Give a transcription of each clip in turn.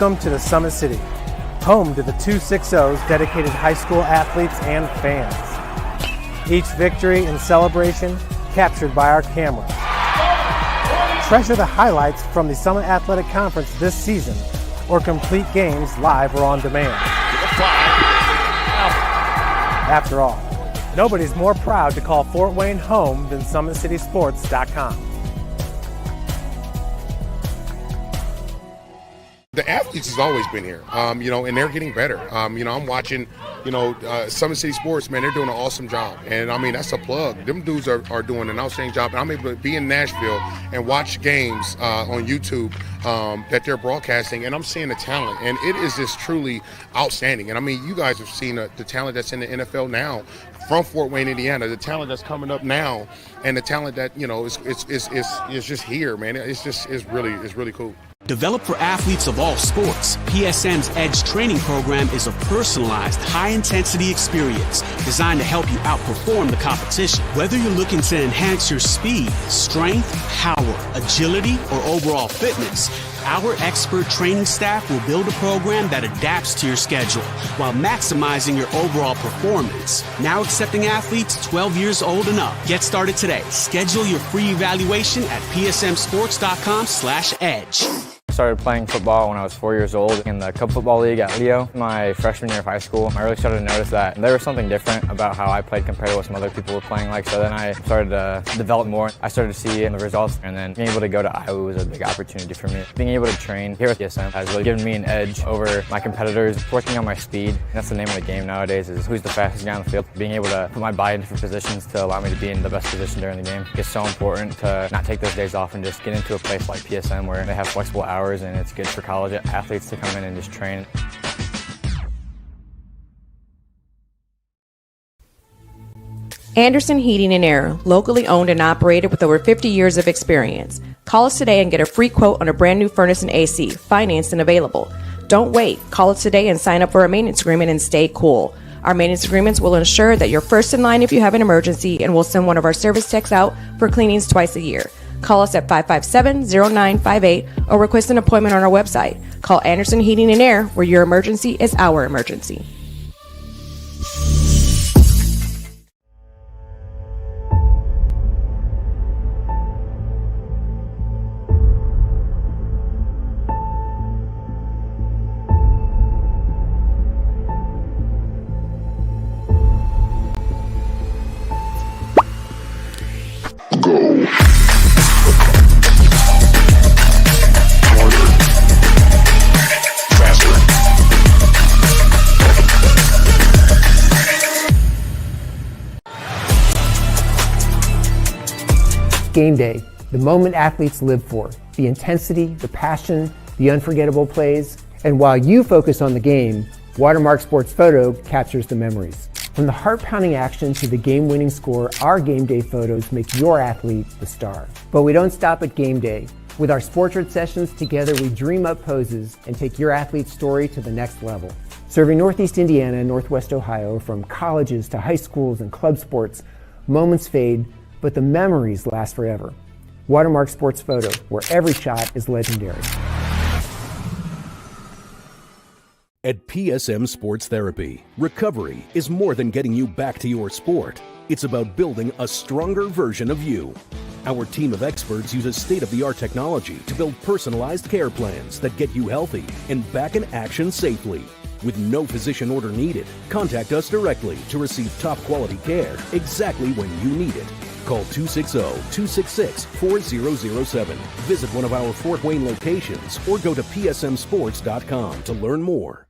Welcome to the Summit City, home to the 260's dedicated high school athletes and fans. Each victory and celebration captured by our cameras. Treasure the highlights from the Summit Athletic Conference this season, or complete games live or on demand. After all, nobody's more proud to call Fort Wayne home than SummitCitySports.com. The athletes has always been here, and they're getting better. I'm watching, Summit City Sports, man, they're doing an awesome job. And, that's a plug. Them dudes are doing an outstanding job. And I'm able to be in Nashville and watch games on YouTube that they're broadcasting, and I'm seeing the talent. And it is just truly outstanding. And, you guys have seen the talent that's in the NFL now from Fort Wayne, Indiana, the talent that's coming up now, and the talent that, is just here, man. It's really cool. Developed for athletes of all sports, PSM's Edge training program is a personalized, high-intensity experience designed to help you outperform the competition. Whether you're looking to enhance your speed, strength, power, agility, or overall fitness, our expert training staff will build a program that adapts to your schedule while maximizing your overall performance. Now accepting athletes 12 years old and up. Get started today. Schedule your free evaluation at psmsports.com/edge. I started playing football when I was 4 years old in the Cub Football League at Leo. My freshman year of high school, I really started to notice that there was something different about how I played compared to what some other people were playing like. So then I started to develop more. I started to see the results, and then being able to go to Iowa was a big opportunity for me. Being able to train here at PSM has really given me an edge over my competitors. Working on my speed, that's the name of the game nowadays, is who's the fastest guy on the field. Being able to put my body in different positions to allow me to be in the best position during the game. It's so important to not take those days off and just get into a place like PSM where they have flexible hours, and it's good for college athletes to come in and just train. Anderson Heating and Air, locally owned and operated with over 50 years of experience. Call us today and get a free quote on a brand new furnace and AC, financed and available. Don't wait. Call us today and sign up for a maintenance agreement and stay cool. Our maintenance agreements will ensure that you're first in line if you have an emergency, and we'll send one of our service techs out for cleanings twice a year. Call us at 557-0958 or request an appointment on our website. Call Anderson Heating and Air, where your emergency is our emergency. Game day, the moment athletes live for, the intensity, the passion, the unforgettable plays. And while you focus on the game, Watermark Sports Photo captures the memories. From the heart-pounding action to the game-winning score, our game day photos make your athlete the star. But we don't stop at game day. With our Sportrait sessions, together we dream up poses and take your athlete's story to the next level. Serving Northeast Indiana and Northwest Ohio, from colleges to high schools and club sports, moments fade, but the memories last forever. Watermark Sports Photo, where every shot is legendary. At PSM Sports Therapy, recovery is more than getting you back to your sport. It's about building a stronger version of you. Our team of experts uses state-of-the-art technology to build personalized care plans that get you healthy and back in action safely. With no physician order needed, contact us directly to receive top-quality care exactly when you need it. Call 260-266-4007. Visit one of our Fort Wayne locations or go to psmsports.com to learn more.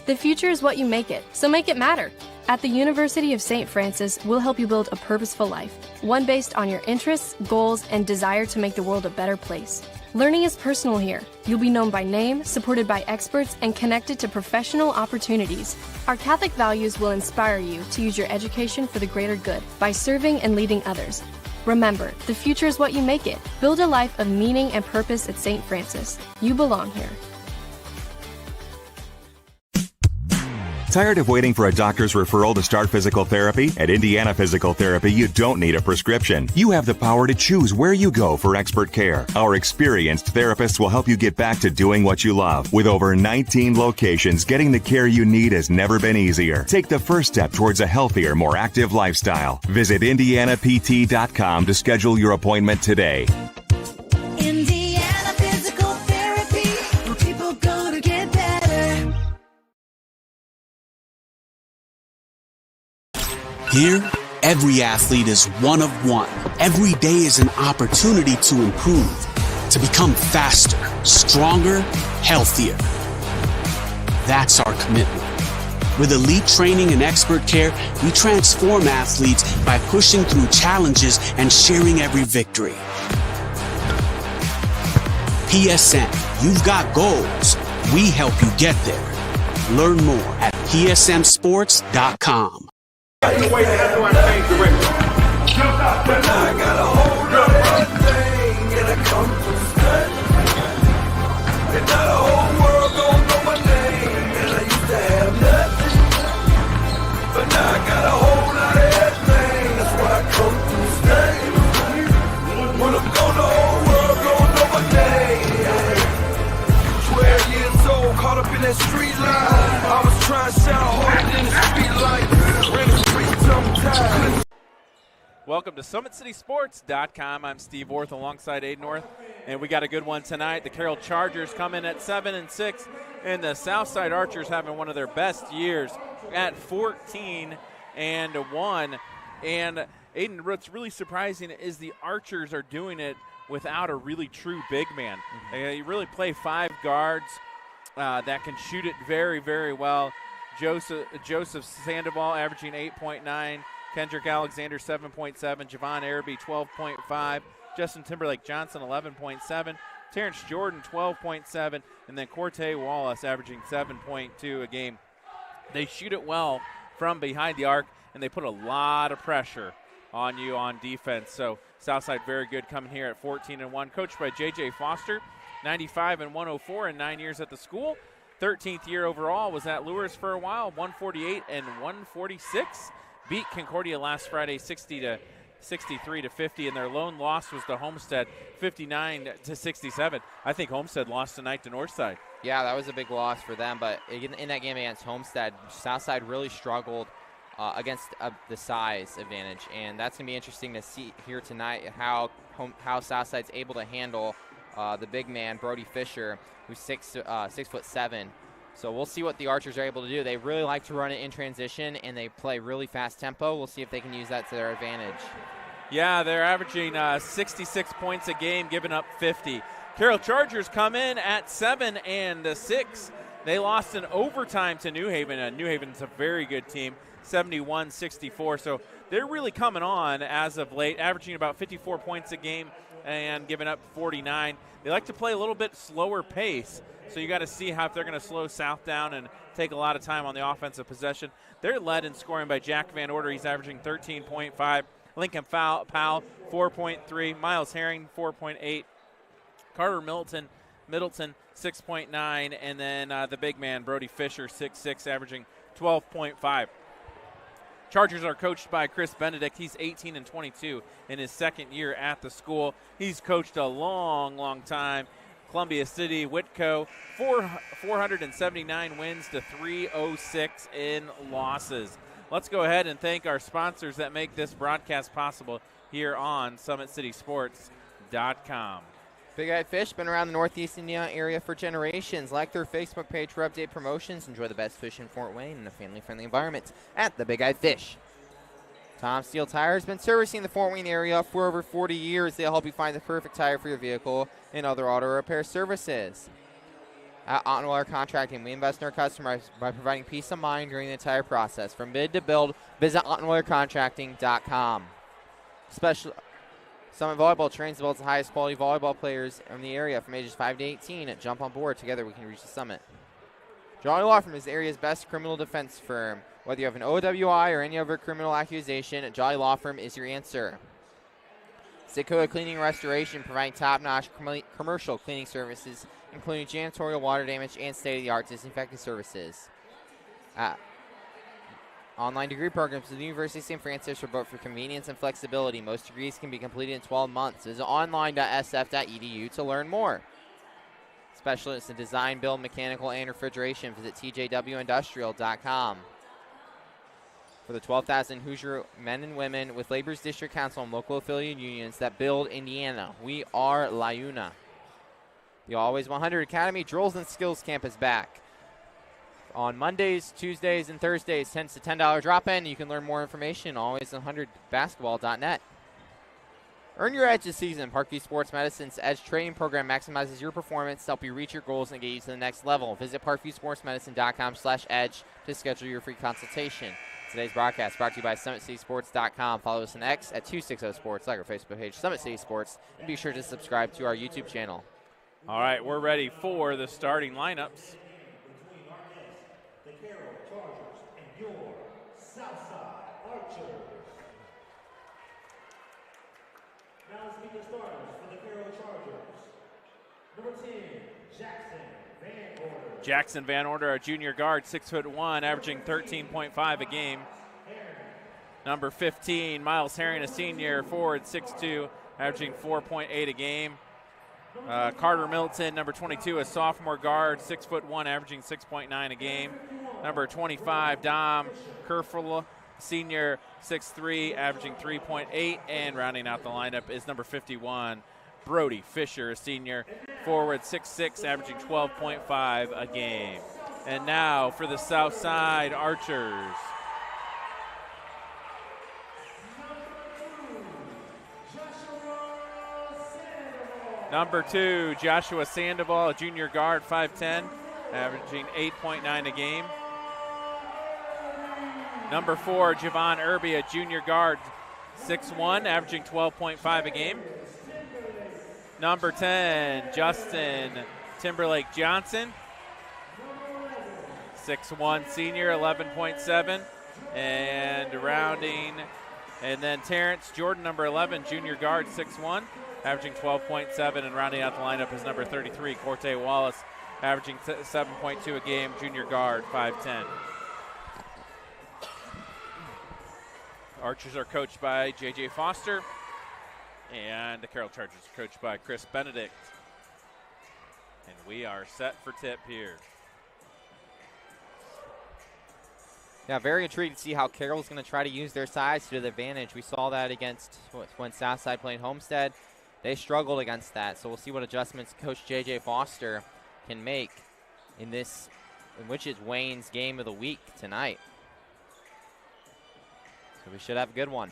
The future is what you make it, so make it matter. At the University of St. Francis, we'll help you build a purposeful life, one based on your interests, goals, and desire to make the world a better place. Learning is personal here. You'll be known by name, supported by experts, and connected to professional opportunities. Our Catholic values will inspire you to use your education for the greater good by serving and leading others. Remember, the future is what you make it. Build a life of meaning and purpose at St. Francis. You belong here. Tired of waiting for a doctor's referral to start physical therapy? At Indiana Physical Therapy, you don't need a prescription. You have the power to choose where you go for expert care. Our experienced therapists will help you get back to doing what you love. With over 19 locations, getting the care you need has never been easier. Take the first step towards a healthier, more active lifestyle. Visit IndianaPT.com to schedule your appointment today. Indiana Physical Therapy, where people go to get better. Here, every athlete is one of one. Every day is an opportunity to improve, to become faster, stronger, healthier. That's our commitment. With elite training and expert care, we transform athletes by pushing through challenges and sharing every victory. PSN, you've got goals. We help you get there. Learn more at psmsports.com. I got a hold of everything and I come to stay. And now the whole world don't know my name. And I used to have nothing, but now I got a whole lot of everything. That's why I come to stay. When I'm gone, the whole world don't know my name. 12 years old, caught up in that street life. I was trying to shout harder than the street light. Ran the streets sometimes. Welcome to SummitCitySports.com. I'm Steve Orth alongside Aiden North, and we got a good one tonight. The Carroll Chargers come in at 7-6, and the Southside Archers having one of their best years at 14-1. And Aiden, what's really surprising is the Archers are doing it without a really true big man. You really play 5 guards that can shoot it very, very well. Joseph Sandoval averaging 8.9. Kendrick Alexander, 7.7. Javon Araby, 12.5. Justin Timberlake Johnson, 11.7. Terrence Jordan, 12.7. And then Corte Wallace averaging 7.2 a game. They shoot it well from behind the arc, and they put a lot of pressure on you on defense. So Southside very good coming here at 14-1. Coached by J.J. Foster, 95 and 104 in 9 years at the school. 13th year overall, was at Lures for a while, 148 and 146. Beat Concordia last Friday 63-50, and their lone loss was to Homestead 59-67. I think Homestead lost tonight to Northside. Yeah, that was a big loss for them, but in that game against Homestead, Southside really struggled against the size advantage, and that's going to be interesting to see here tonight how Southside's able to handle the big man, Brody Fisher, who's 6'7". So we'll see what the Archers are able to do. They really like to run it in transition, and they play really fast tempo. We'll see if they can use that to their advantage. Yeah, they're averaging 66 points a game, giving up 50. Carroll Chargers come in at 7-6. They lost in overtime to New Haven. New Haven's a very good team, 71-64. So they're really coming on as of late, averaging about 54 points a game and giving up 49. They like to play a little bit slower pace. So you got to see how if they're going to slow South down and take a lot of time on the offensive possession. They're led in scoring by Jack Van Order. He's averaging 13.5. Lincoln Powell, 4.3. Miles Herring, 4.8. Carter Middleton, 6.9. And then the big man, Brody Fisher, 6'6", averaging 12.5. Chargers are coached by Chris Benedict. He's 18 and 22 in his second year at the school. He's coached a long, long time. Columbia City, Whitco, 479 wins to 306 in losses. Let's go ahead and thank our sponsors that make this broadcast possible here on SummitCitySports.com. Big Eye Fish, been around the Northeast Indiana area for generations. Like their Facebook page for update promotions. Enjoy the best fish in Fort Wayne in a family-friendly environment at the Big Eye Fish. Tom Steele Tire has been servicing the Fort Wayne area for over 40 years. They'll help you find the perfect tire for your vehicle and other auto repair services. At Ottenweiler Contracting, we invest in our customers by providing peace of mind during the entire process. From bid to build, visit OttenweilerContracting.com. Summit Volleyball trains the world's highest quality volleyball players in the area from ages 5 to 18. Jump on board. Together we can reach the summit. Jolly Law Firm is the area's best criminal defense firm. Whether you have an OWI or any other criminal accusation, Jolly Law Firm is your answer. Sequoia Cleaning and Restoration, providing top-notch commercial cleaning services, including janitorial, water damage, and state-of-the-art disinfecting services. online degree programs at the University of St. Francis are built for convenience and flexibility. Most degrees can be completed in 12 months. Visit online.sf.edu to learn more. Specialists in design, build, mechanical, and refrigeration. Visit tjwindustrial.com. For the 12,000 Hoosier men and women with Labor's District Council and local affiliate unions that build Indiana, we are LIUNA. The Always 100 Academy Drills and Skills Camp is back. On Mondays, Tuesdays, and Thursdays, $10 to $10 drop-in. You can learn more information on always100basketball.net. Earn your edge this season. Parkview Sports Medicine's Edge Training Program maximizes your performance to help you reach your goals and get you to the next level. Visit parkviewsportsmedicine.com/edge to schedule your free consultation. Today's broadcast brought to you by SummitCitySports.com. Follow us on X at 260sports, like our Facebook page, Summit City Sports, and be sure to subscribe to our YouTube channel. All right, we're ready for the starting lineups. The Carroll Chargers and your Southside Archers. Now let's meet the starters for the Carroll Chargers. Number 10, Jackson Van Order. Jackson Van Order, a junior guard, 6'1", averaging 13.5 a game. Number 15, Miles Herring, a senior forward, 6'2", averaging 4.8 a game. Carter Milton, number 22, a sophomore guard, 6'1", averaging 6.9 a game. Number 25, Dom Kerfel, senior, 6'3", averaging 3.8. And rounding out the lineup is number 51, Brody Fisher, a senior, forward, 6'6", averaging 12.5 a game. And now for the Southside Archers. Number 2, Joshua Sandoval, a junior guard, 5'10", averaging 8.9 a game. Number 4, Javon Irby, a junior guard, 6'1", averaging 12.5 a game. Number 10, Justin Timberlake Johnson, 6'1", senior, 11.7. And rounding, and then Terrence Jordan, number 11, junior guard, 6'1", averaging 12.7, and rounding out the lineup is number 33, Corte Wallace, averaging 7.2 a game, junior guard, 5'10". Archers are coached by J.J. Foster, and the Carroll Chargers are coached by Chris Benedict. And we are set for tip here. Yeah, very intrigued to see how Carroll's going to try to use their size to their advantage. We saw that against when Southside played Homestead. They struggled against that, so we'll see what adjustments Coach J.J. Foster can make in this, in which is Wayne's game of the week tonight. So we should have a good one.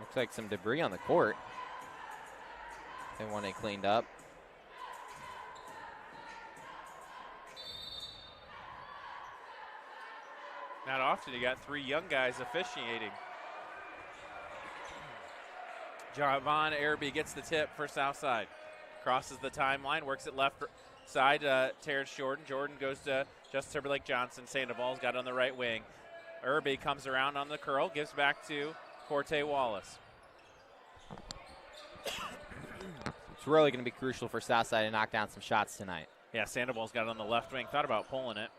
Looks like some debris on the court. They want it cleaned up. Not often you got 3 young guys officiating. Javon Irby gets the tip for Southside. Crosses the timeline, works it left side to Terrence Jordan. Jordan goes to Justin Timberlake Johnson. Sandoval's got it on the right wing. Irby comes around on the curl, gives back to Corte Wallace. It's really going to be crucial for Southside to knock down some shots tonight. Yeah, Sandoval's got it on the left wing. Thought about pulling it.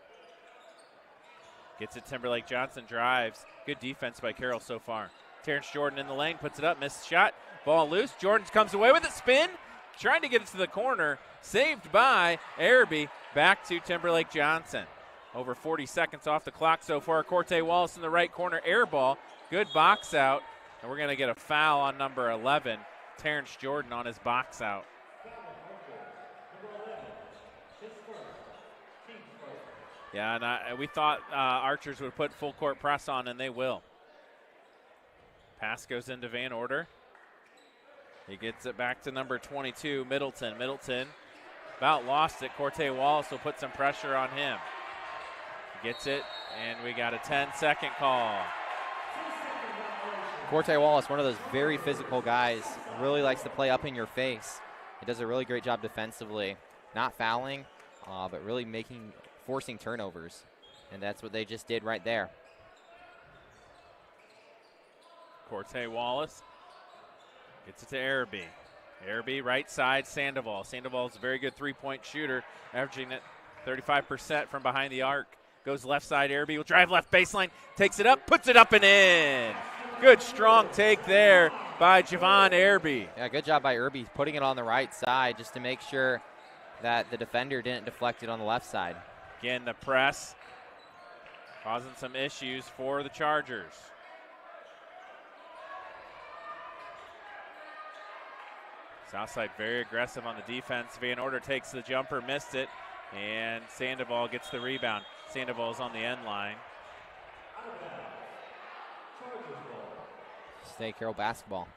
Gets it, Timberlake Johnson drives. Good defense by Carroll so far. Terrence Jordan in the lane, puts it up, missed shot. Ball loose. Jordan comes away with it, spin. Trying to get it to the corner. Saved by Irby. Back to Timberlake Johnson. Over 40 seconds off the clock so far. Corte Wallace in the right corner, air ball. Good box out. And we're going to get a foul on number 11. Terrence Jordan on his box out. Yeah, and we thought Archers would put full court press on, and they will. Pass goes into Van Order. He gets it back to number 22, Middleton. Middleton about lost it. Corte Wallace will put some pressure on him. Gets it, and we got a 10-second call. Corte Wallace, one of those very physical guys, really likes to play up in your face. He does a really great job defensively, not fouling, but really forcing turnovers, and that's what they just did right there. Corte Wallace gets it to Araby. Araby right side, Sandoval. Sandoval's a very good three-point shooter, averaging at 35% from behind the arc. Goes left side, Araby will drive left baseline, takes it up, puts it up and in. Good strong take there by Javon Araby. Yeah, good job by Irby putting it on the right side just to make sure that the defender didn't deflect it on the left side. Again, the press causing some issues for the Chargers. Southside very aggressive on the defense. Van Order takes the jumper, missed it, and Sandoval gets the rebound. Sandoval's on the end line. Stay Carroll basketball.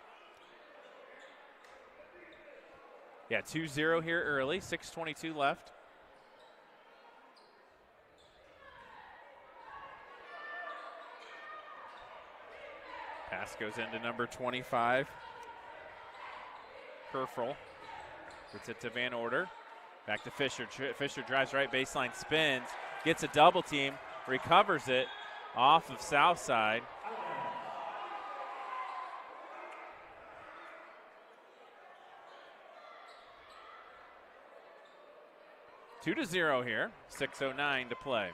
Yeah, 2-0 here early, 6:22 left. Pass goes into number 25. Kerfel gets it to Van Order. Back to Fisher. Fisher drives right baseline, spins, gets a double team, recovers it off of Southside. Two to 0 here, 6:09 to play.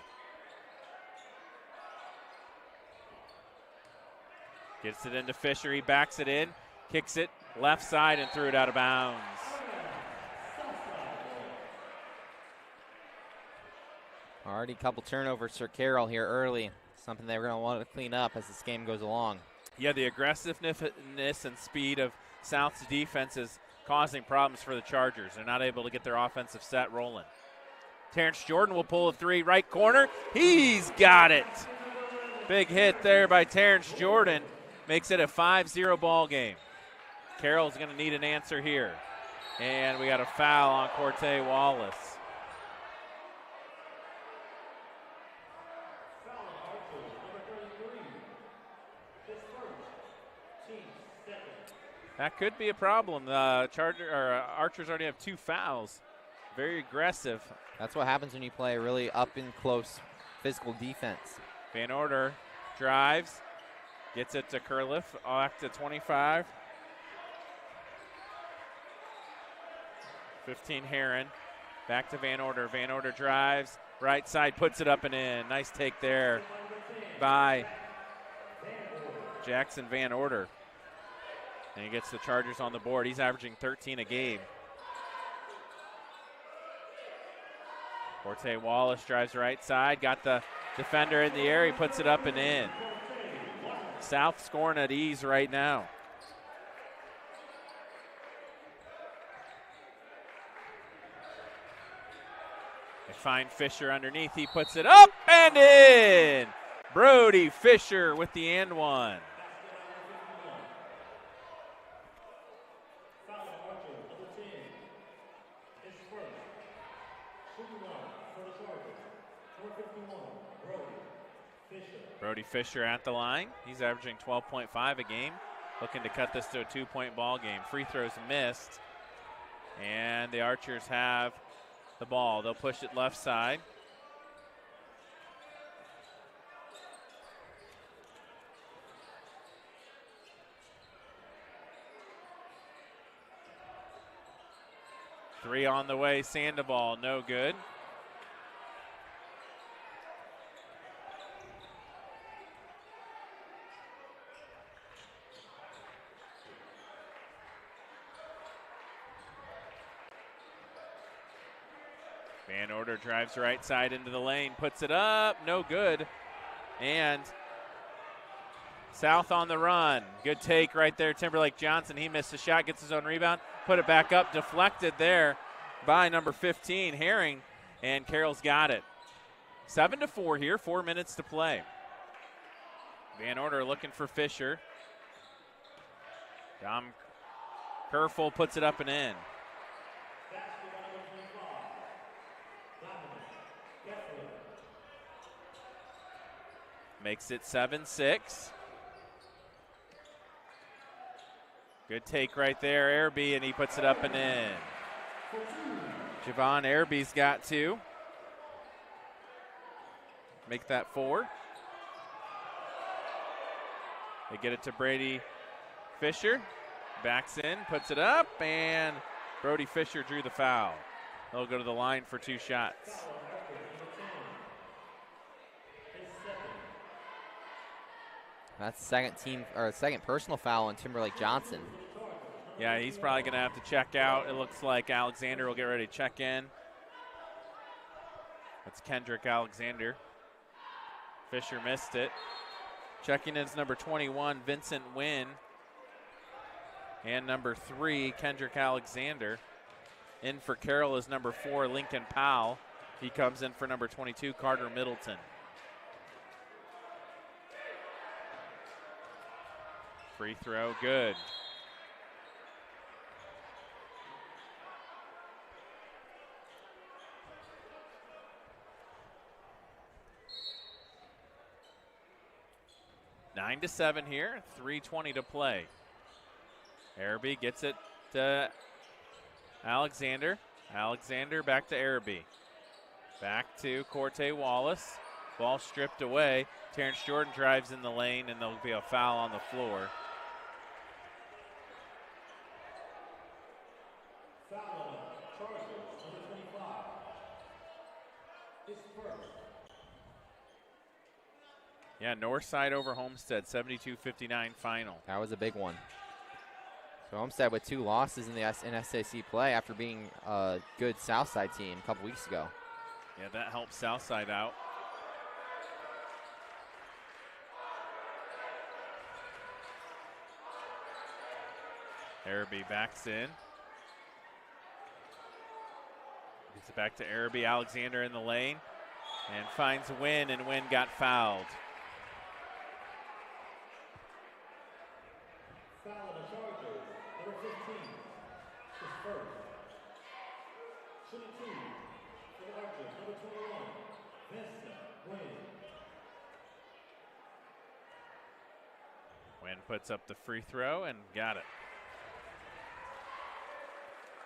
Gets it into Fisher, he backs it in, kicks it left side and threw it out of bounds. Already a couple turnovers for Carroll here early. Something they're going to want to clean up as this game goes along. Yeah, the aggressiveness and speed of South's defense is causing problems for the Chargers. They're not able to get their offensive set rolling. Terrence Jordan will pull a three, right corner. He's got it. Big hit there by Terrence Jordan. Makes it a 5-0 ball game. Carroll's going to need an answer here. And we got a foul on Corte Wallace. That could be a problem. The Archers already have 2 fouls. Very aggressive. That's what happens when you play a really up and close physical defense. Van Order drives, gets it to Curliff, back to 25. 15 Heron, back to Van Order. Van Order drives, right side, puts it up and in. Nice take there by Jackson Van Order. And he gets the Chargers on the board. He's averaging 13 a game. Corte Wallace drives right side, got the defender in the air, he puts it up and in. South scoring at ease right now. They find Fisher underneath, he puts it up and in! Brody Fisher with the and one. Brody Fisher at the line. He's averaging 12.5 a game. Looking to cut this to a 2-point ball game. Free throws missed. And the Archers have the ball. They'll push it left side. Three on the way. Sandoval, no good. Van Order drives right side into the lane, puts it up, no good. And South on the run. Good take right there, Timberlake Johnson. He missed a shot, gets his own rebound, put it back up, deflected there by number 15, Herring, and Carroll's got it. 7-4 here, 4 minutes to play. Van Order looking for Fisher. Dom Kerfel puts it up and in. Makes it 7-6. Good take right there, Araby, and he puts it up and in. Javon Araby's got 2. Make that 4. They get it to Brady Fisher. Backs in, puts it up, and Brody Fisher drew the foul. They'll go to the line for 2 shots. That's second personal foul on Timberlake Johnson. Yeah, he's probably going to have to check out. It looks like Alexander will get ready to check in. That's Kendrick Alexander. Fisher missed it. Checking in is number 21, Vincent Wynn. And number 3, Kendrick Alexander. In for Carroll is number 4, Lincoln Powell. He comes in for number 22, Carter Middleton. Free throw, good. Nine to 7 here, 3:20 to play. Araby gets it to Alexander. Alexander back to Araby. Back to Corte Wallace. Ball stripped away. Terrence Jordan drives in the lane, and there'll be a foul on the floor. Yeah, Northside over Homestead, 72-59 final. That was a big one. So Homestead with 2 losses in SAC play after being a good Southside team a couple weeks ago. Yeah, that helps Southside out. Araby backs in. Gets it back to Araby. Alexander in the lane. And finds Wynn, and Wynn got fouled. Foul on the Chargers, number 15, is first. Shooting 2 for the Archers, number 21, Vincent Wynn. Wynn puts up the free throw and got it.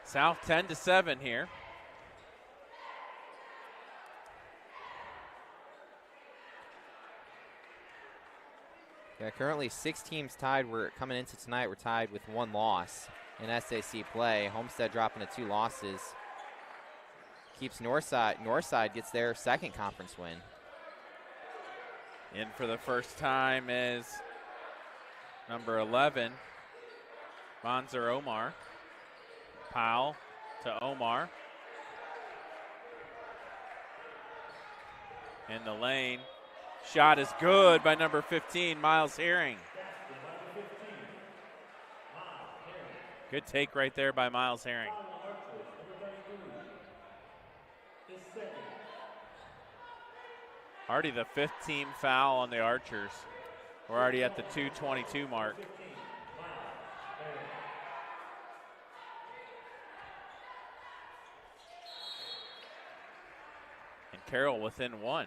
South 10-7 here. Yeah, currently 6 teams tied. We're coming into tonight. We're tied with 1 loss in SAC play. Homestead dropping to 2 losses. Keeps Northside. Northside gets their 2nd conference win. In for the first time is number 11, Monzer Omar. Powell to Omar. In the lane. Shot is good by number 15, Miles Herring. Good take right there by Miles Herring. Already the 5th team foul on the Archers. We're already at the 2:22 mark. And Carroll within 1.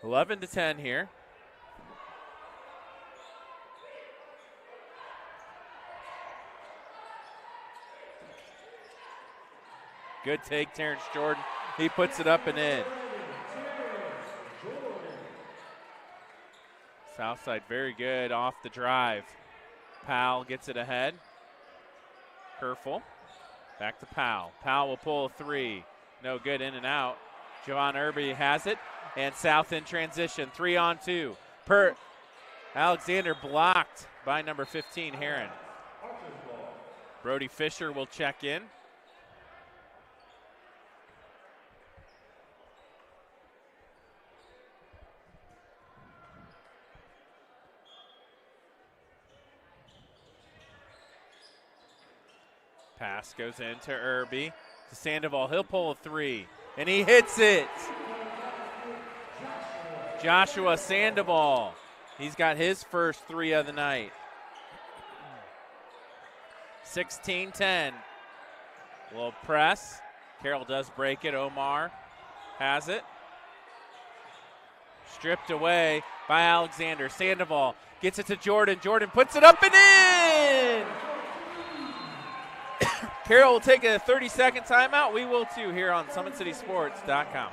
Eleven to 10 here. Good take, Terrence Jordan. He puts it up and in. Southside very good off the drive. Powell gets it ahead. Kerfel. Back to Powell. Powell will pull a 3. No good, in and out. Javon Irby has it. And South in transition, 3-on-2. Alexander blocked by number 15, Heron. Brody Fisher will check in. Pass goes into Irby. To Sandoval, he'll pull a 3. And he hits it. Joshua Sandoval. He's got his first 3 of the night. 16-10. A little press. Carroll does break it. Omar has it. Stripped away by Alexander. Sandoval gets it to Jordan. Jordan puts it up and in! Carroll will take a 30-second timeout. We will too here on SummitCitySports.com.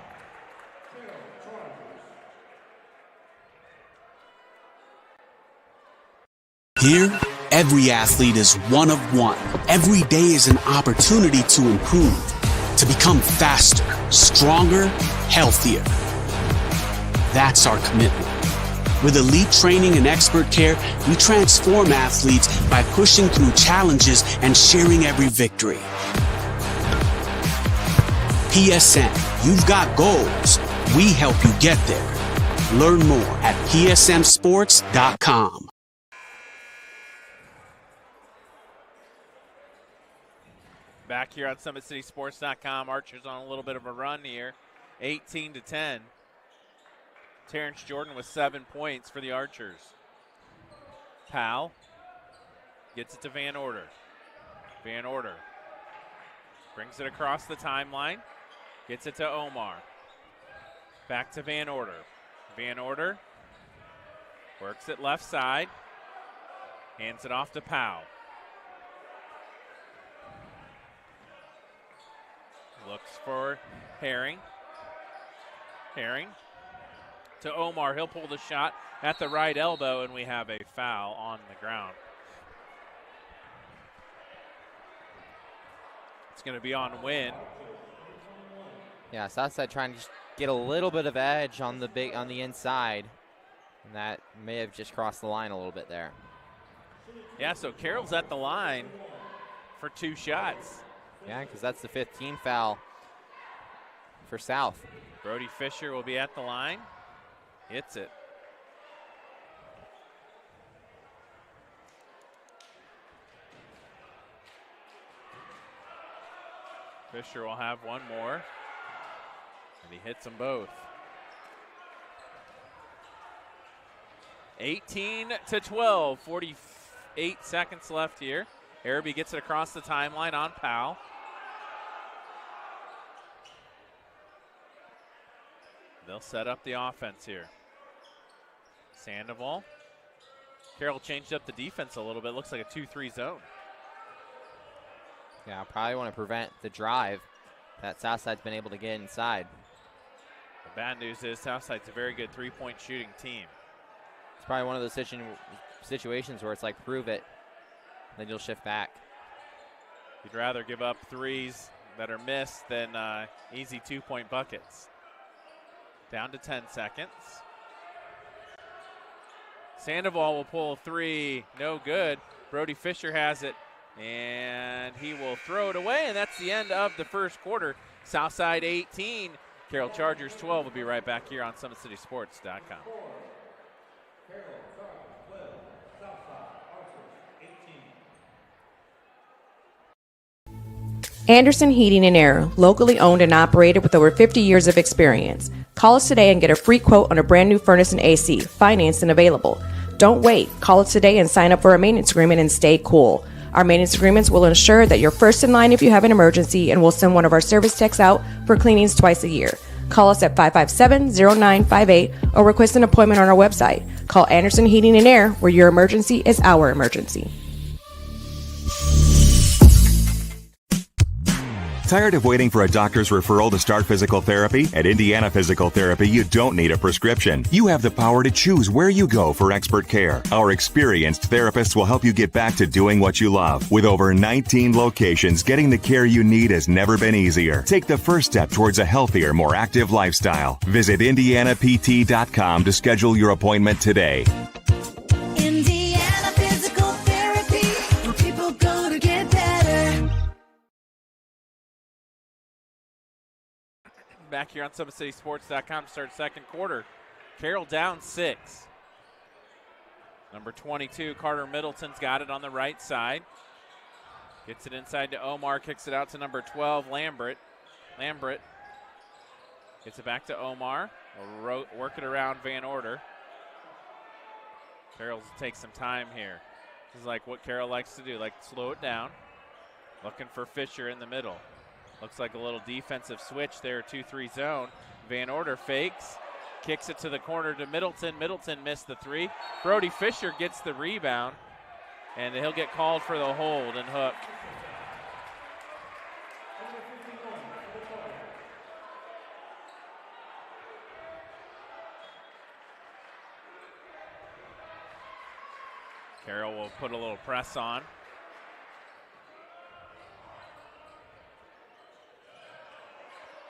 Here, every athlete is one of one. Every day is an opportunity to improve, to become faster, stronger, healthier. That's our commitment. With elite training and expert care, we transform athletes by pushing through challenges and sharing every victory. PSN, you've got goals. We help you get there. Learn more at psmsports.com. Back here on SummitCitySports.com, Archers on a little bit of a run here, 18-10. Terrence Jordan with 7 points for the Archers. Powell gets it to Van Order. Van Order brings it across the timeline, gets it to Omar. Back to Van Order. Van Order works it left side, hands it off to Powell. Looks for Herring. Herring to Omar. He'll pull the shot at the right elbow, and we have a foul on the ground. It's going to be on Wynn. Yeah, Southside trying to just get a little bit of edge on the inside, and that may have just crossed the line a little bit there. Yeah, so Carroll's at the line for 2 shots. Yeah, because that's the 5th team foul for South. Brody Fisher will be at the line. Hits it. Fisher will have one more, and he hits them both. 18-12, 48 seconds left here. Araby gets it across the timeline on Powell. They'll set up the offense here. Sandoval. Carroll changed up the defense a little bit. Looks like a 2-3 zone. Yeah, probably want to prevent the drive that Southside's been able to get inside. The bad news is Southside's a very good 3-point shooting team. It's probably one of those situations where it's like, prove it, then you'll shift back. You'd rather give up threes that are missed than easy 2-point buckets. Down to 10 seconds. Sandoval will pull a 3, no good. Brody Fisher has it, and he will throw it away, and that's the end of the first quarter. Southside 18, Carroll Chargers 12. We'll be right back here on SummitCitySports.com. Anderson Heating and Air, locally owned and operated with over 50 years of experience. Call us today and get a free quote on a brand new furnace and AC, financed and available. Don't wait. Call us today and sign up for a maintenance agreement and stay cool. Our maintenance agreements will ensure that you're first in line if you have an emergency, and we'll send one of our service techs out for cleanings twice a year. Call us at 557-0958 or request an appointment on our website. Call Anderson Heating and Air, where your emergency is our emergency. Tired of waiting for a doctor's referral to start physical therapy? At Indiana Physical Therapy, you don't need a prescription. You have the power to choose where you go for expert care. Our experienced therapists will help you get back to doing what you love. With over 19 locations, getting the care you need has never been easier. Take the first step towards a healthier, more active lifestyle. Visit IndianaPT.com to schedule your appointment today. Indiana Physical Therapy, where people go to get better. Back here on SummitCitySports.com to start second quarter. Carroll down 6. Number 22, Carter Middleton's got it on the right side. Gets it inside to Omar, kicks it out to number 12, Lambert. Lambert gets it back to Omar. We'll work it around Van Order. Carroll takes some time here. This is like what Carroll likes to do, like slow it down. Looking for Fisher in the middle. Looks like a little defensive switch there, 2-3 zone. Van Order fakes, kicks it to the corner to Middleton. Middleton missed the 3. Brody Fisher gets the rebound, and he'll get called for the hold and hook. Carroll will put a little press on.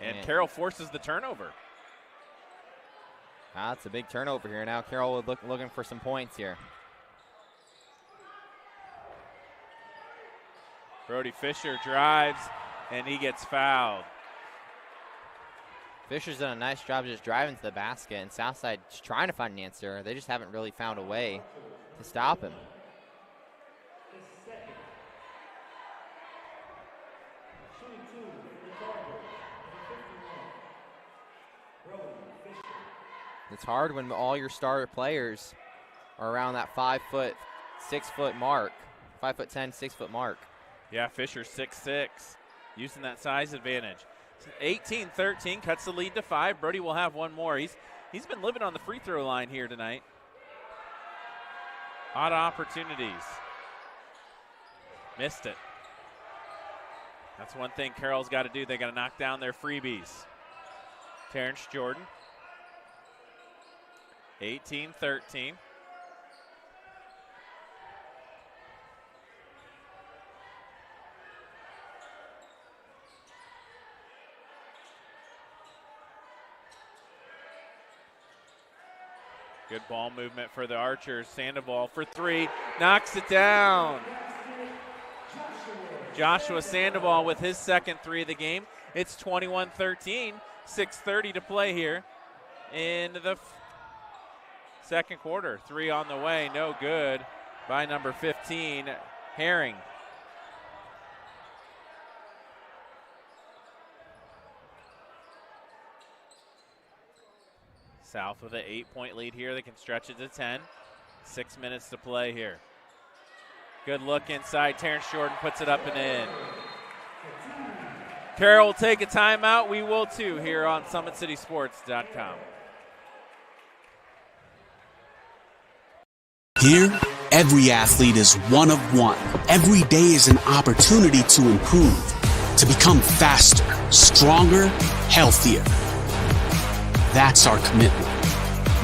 And Carroll forces the turnover. It's a big turnover here. Now Carroll looking for some points here. Brody Fisher drives, and he gets fouled. Fisher's done a nice job just driving to the basket, and Southside just trying to find an answer. They just haven't really found a way to stop him. It's hard when all your starter players are around that 5 foot, 6 foot mark, 5'10", 6 foot mark. Yeah, Fisher's 6'6", using that size advantage. 18-13 cuts the lead to 5. Brody will have one more. He's been living on the free throw line here tonight. Odd opportunities. Missed it. That's one thing Carroll's got to do. They got to knock down their freebies. Terrence Jordan. 18-13. Good ball movement for the Archers. Sandoval for 3, knocks it down. Joshua Sandoval with his second 3 of the game. It's 21-13, 6:30 to play here in the second quarter. 3 on the way, no good by number 15, Herring. South with an 8-point lead here. They can stretch it to 10. 6 minutes to play here. Good look inside. Terrence Jordan puts it up and in. Carroll will take a timeout. We will too here on SummitCitySports.com. Here, every athlete is one of one. Every day is an opportunity to improve, to become faster, stronger, healthier. That's our commitment.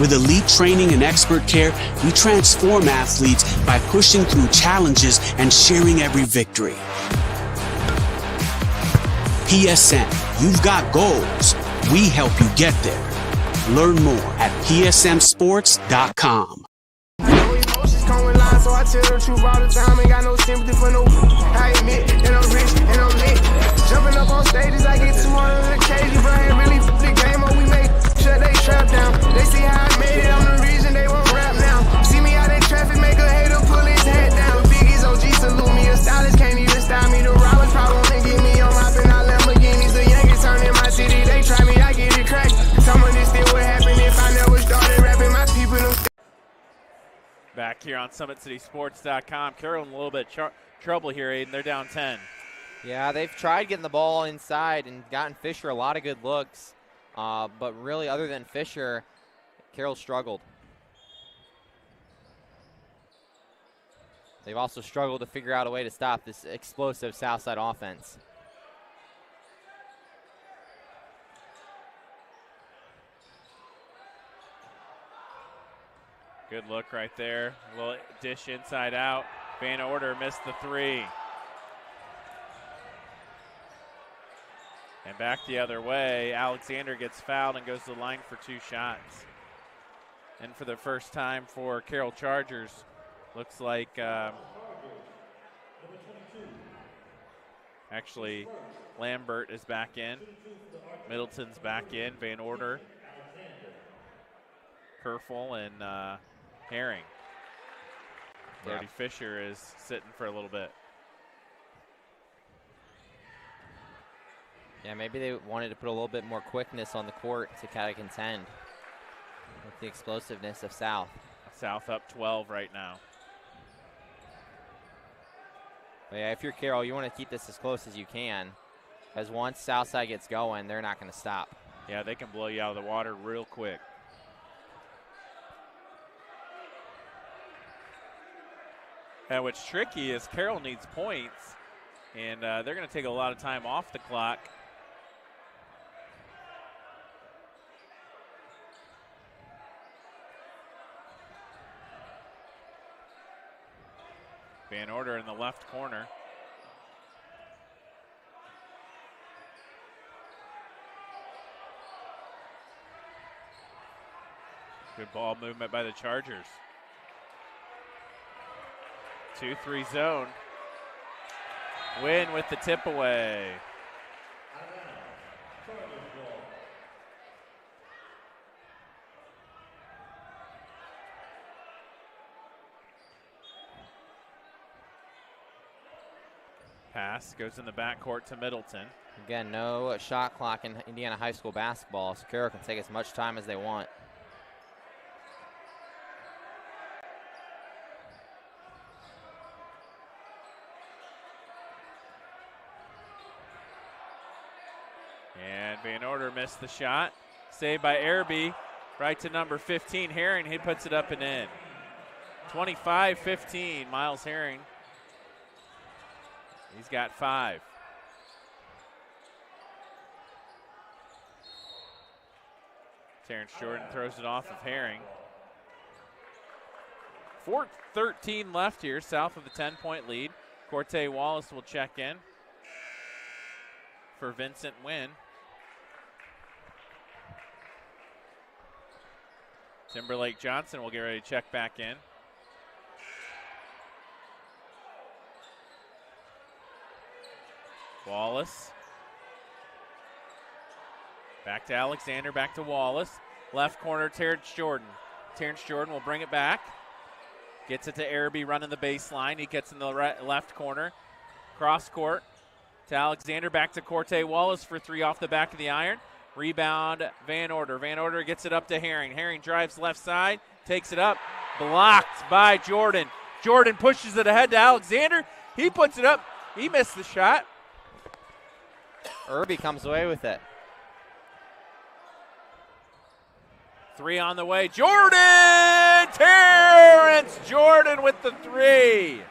With elite training and expert care, we transform athletes by pushing through challenges and sharing every victory. PSN, you've got goals. We help you get there. Learn more at psmsports.com. So I tell the truth all the time, ain't got no sympathy for no. I admit that I'm rich and I'm lit. Jumping up on stages, I get 200 occasions, but I ain't really the game up. We make sure they trap down. They see how I made it, I'm the reason they won't rap now. See me out in traffic, make a hater pull his head down. Biggie's OG salute me, a stylist can't even style me. The robbers probably wanna get me on hopping out Lamborghinis. The youngest turn in my city, they try me, I get it cracked. Some of this still would happen if I never started rapping. My people don't. Back here on SummitCitySports.com. Carroll in a little bit trouble here, Aiden. They're down 10. Yeah, they've tried getting the ball inside and gotten Fisher a lot of good looks. But really, other than Fisher, Carroll struggled. They've also struggled to figure out a way to stop this explosive Southside offense. Good look right there. A little dish inside out. Van Order missed the 3. And back the other way. Alexander gets fouled and goes to the line for 2 shots. And for the first time for Carroll Chargers, looks like actually Lambert is back in. Middleton's back in. Van Order, Kerfel, and Herring. Brody Fisher is sitting for a little bit. Yeah, maybe they wanted to put a little bit more quickness on the court to kind of contend with the explosiveness of South. South up 12 right now. But yeah, if you're Carroll, you want to keep this as close as you can, because once Southside gets going, they're not going to stop. Yeah, they can blow you out of the water real quick. And what's tricky is Carroll needs points, and they're going to take a lot of time off the clock. Van Order in the left corner. Good ball movement by the Chargers. 2-3 zone. Win with the tip away. Pass goes in the backcourt to Middleton. Again, no shot clock in Indiana high school basketball, so Carroll can take as much time as they want. And Van Order missed the shot. Saved by Araby. Right to number 15, Herring. He puts it up and in. 25-15, Miles Herring. He's got 5. Terrence Jordan throws it off of Herring. 4:13 left here, south of the 10-point lead. Corte Wallace will check in for Vincent Wynn. Timberlake Johnson will get ready to check back in. Wallace. Back to Alexander, back to Wallace. Left corner, Terrence Jordan. Terrence Jordan will bring it back. Gets it to Araby running the baseline. He gets in the left corner. Cross court to Alexander, back to Corte Wallace for 3 off the back of the iron. Rebound, Van Order. Van Order gets it up to Herring. Herring drives left side, takes it up. Blocked by Jordan. Jordan pushes it ahead to Alexander. He puts it up. He missed the shot. Irby comes away with it. 3 on the way. Jordan! Terrence Jordan with the 3.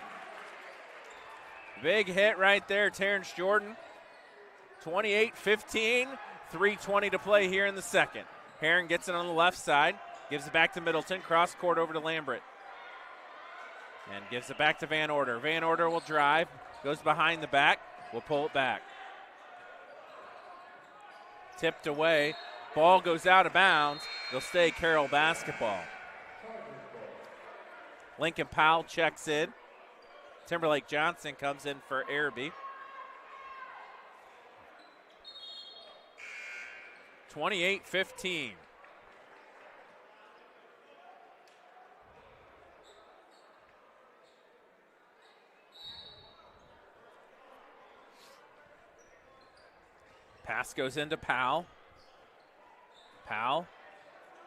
Big hit right there, Terrence Jordan. 28-15, 3:20 to play here in the second. Herring gets it on the left side, gives it back to Middleton, cross court over to Lambert. And gives it back to Van Order. Van Order will drive, goes behind the back, will pull it back. Tipped away. Ball goes out of bounds. They'll stay Carroll basketball. Lincoln Powell checks in. Timberlake Johnson comes in for Araby. 28-15. Pass goes into Powell. Powell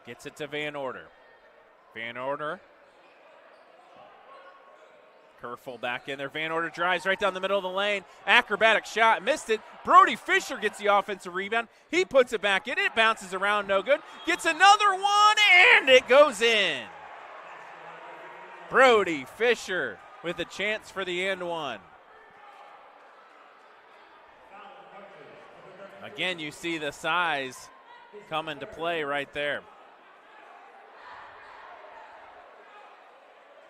gets it to Van Order. Van Order. Kerful back in there. Van Order drives right down the middle of the lane. Acrobatic shot. Missed it. Brody Fisher gets the offensive rebound. He puts it back in. It bounces around. No good. Gets another one, and it goes in. Brody Fisher with a chance for the and one. Again, you see the size come into play right there.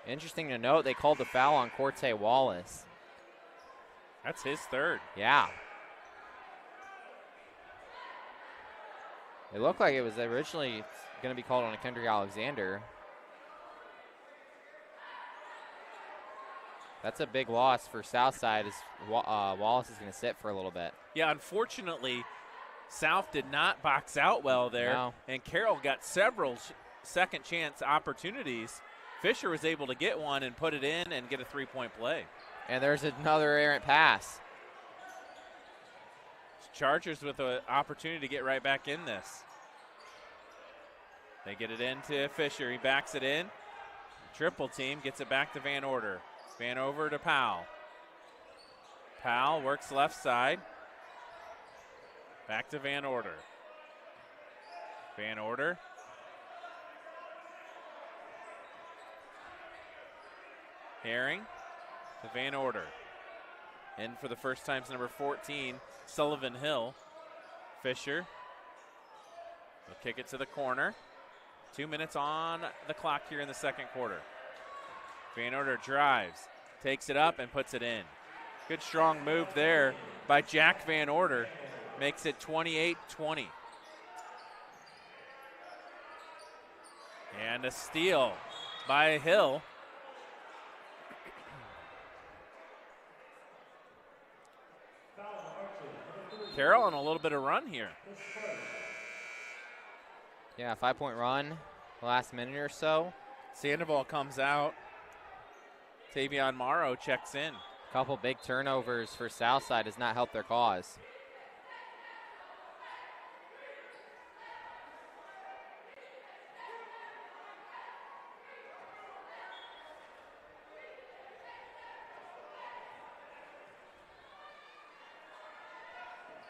Interesting to note, they called the foul on Corte Wallace. That's his 3rd. Yeah. It looked like it was originally going to be called on a Kendrick Alexander. That's a big loss for Southside as Wallace is going to sit for a little bit. Yeah, unfortunately, South did not box out well there, no. And Carroll got several second chance opportunities. Fisher was able to get one and put it in and get a 3-point play. And there's another errant pass. Chargers with an opportunity to get right back in this. They get it into Fisher. He backs it in. Triple team gets it back to Van Order. Van over to Powell. Powell works left side. Back to Van Order. Van Order. Herring to Van Order. In for the first time is number 14, Sullivan Hill. Fisher will kick it to the corner. 2 minutes on the clock here in the second quarter. Van Order drives, takes it up and puts it in. Good strong move there by Jack Van Order. Makes it 28-20. And a steal by Hill. Carroll on a little bit of run here. Yeah, 5-point run, last minute or so. Sandoval comes out. Tavion Morrow checks in. Couple big turnovers for Southside does not help their cause.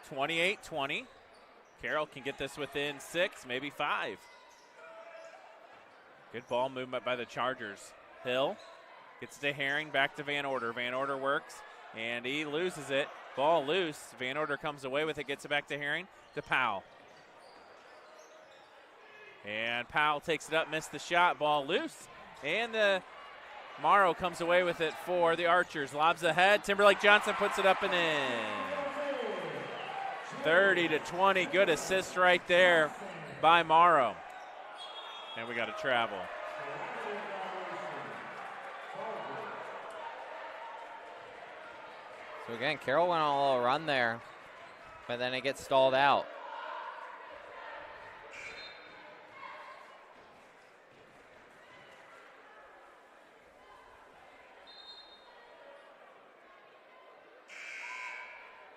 (28-20). Carroll can get this within 6, maybe 5. Good ball movement by the Chargers. Hill gets to Herring, back to Van Order. Van Order works, and he loses it. Ball loose. Van Order comes away with it, gets it back to Herring, to Powell. And Powell takes it up, missed the shot. Ball loose, and the Morrow comes away with it for the Archers. Lobs ahead. Timberlake Johnson puts it up and in. 30-20. Good assist right there by Morrow. And we got to travel. So again, Carroll went on a little run there, but then it gets stalled out.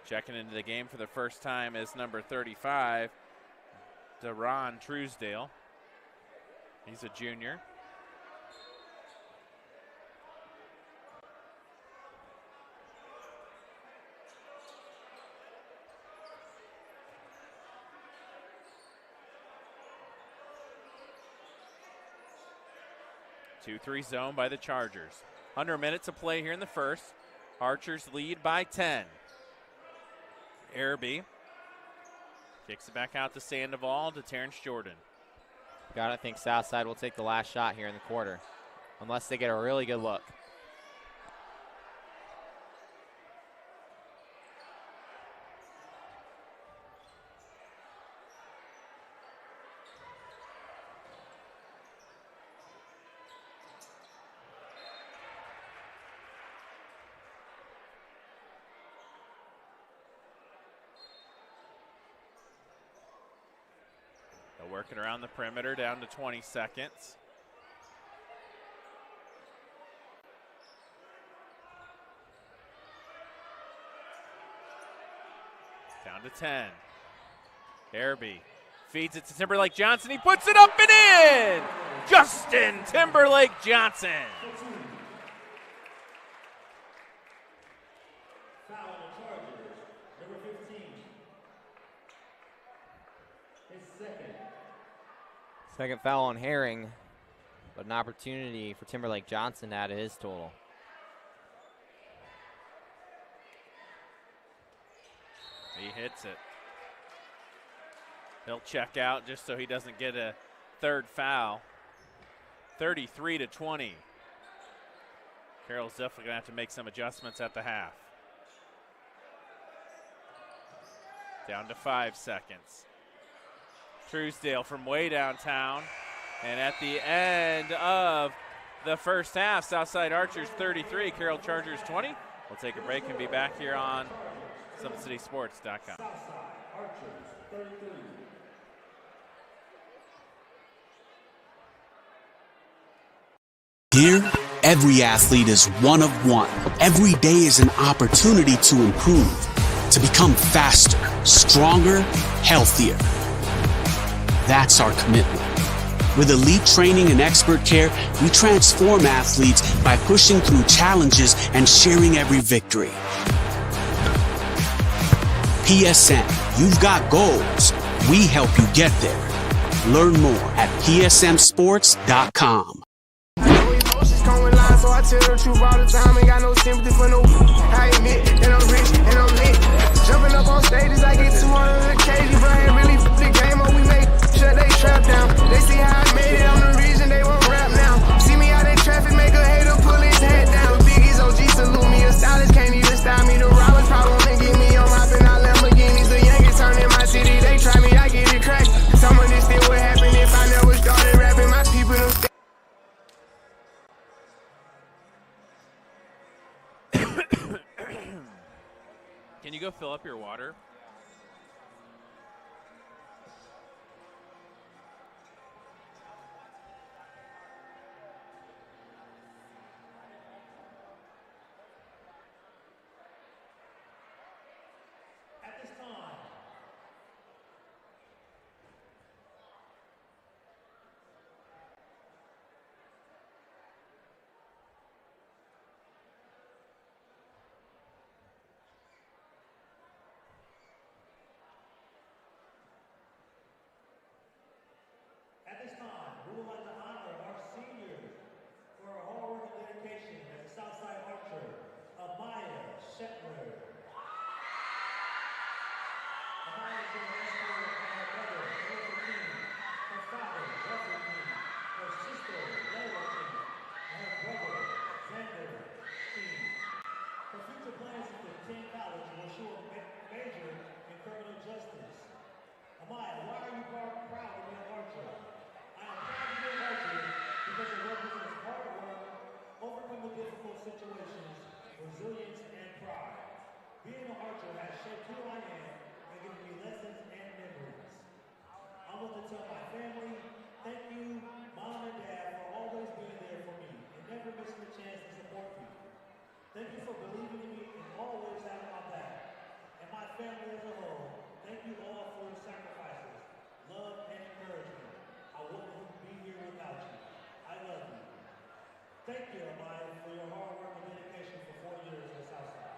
Checking into the game for the first time is number 35, Deron Truesdale. He's a junior. Two-three zone by the Chargers. Under a minute to play here in the first. Archers lead by 10. Araby kicks it back out to Sandoval, to Terrence Jordan. Gotta think Southside will take the last shot here in the quarter, unless they get a really good look. Working around the perimeter, down to 20 seconds. Down to 10. Araby feeds it to Timberlake Johnson. He puts it up and in! Justin Timberlake Johnson. Second foul on Herring, but an opportunity for Timberlake Johnson to add to his total. He hits it. He'll check out just so he doesn't get a third foul. 33-20. Carroll's definitely going to have to make some adjustments at the half. Down to 5 seconds. Truesdale from way downtown. And at the end of the first half, Southside Archers 33, Carroll Chargers 20. We'll take a break and be back here on SummitCitySports.com. Here, every athlete is one of one. Every day is an opportunity to improve, to become faster, stronger, healthier. That's our commitment. With elite training and expert care, we transform athletes by pushing through challenges and sharing every victory. PSN, you've got goals. We help you get there. Learn more at psmsports.com. So I tell the truth all the time, ain't got no sympathy for no. I admit that I'm rich and I'm lit. Jumping up on stages, I get 200 kg, bro. Ain't really the game on we make. Shut they trap down. They see how I made it, I'm the reason they won't rap now. See me out in traffic, make a hater pull his head down. Biggie's OG Can you go fill up your water? At this time, we would like to honor our seniors for our hard work and dedication as a Southside Archer, Amaya Shetler. Amaya has been an escort of her brother, Erica King, her father, Russell King, her sister, Layla King, and her brother, Xander King. Her future plans is to attend college where she will major in criminal justice. Amaya, why are you proud to be an archer? I am proud to be an archer because it represents hard work, overcoming difficult situations, resilience, and pride. Being an archer has shaped who I am and given me lessons and memories. I want to tell my family, thank you, Mom and Dad, for always being there for me and never missing a chance to support me. Thank you for believing in me and always having my back. And my family as a whole, thank you all for your sacrifices, love, and encouragement. I wouldn't be here without you. I love you. Thank you, Amaya, for your hard work and dedication for 4 years at Southside.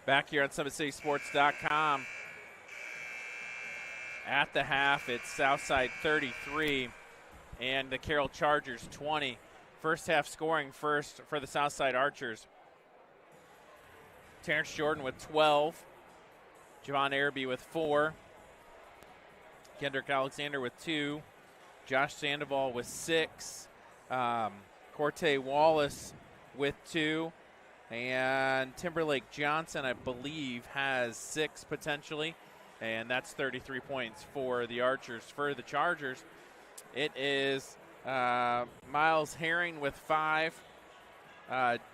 Back here on SummitCitySports.com. At the half, it's Southside 33 and the Carroll Chargers 20. First half scoring first for the Southside Archers. Terrence Jordan with 12. Javon Araby with 4. Kendrick Alexander with 2. Josh Sandoval with 6. Corte Wallace with 2. And Timberlake Johnson, I believe, has 6 potentially. And that's 33 points for the Archers. For the Chargers, it is Miles Herring with 5.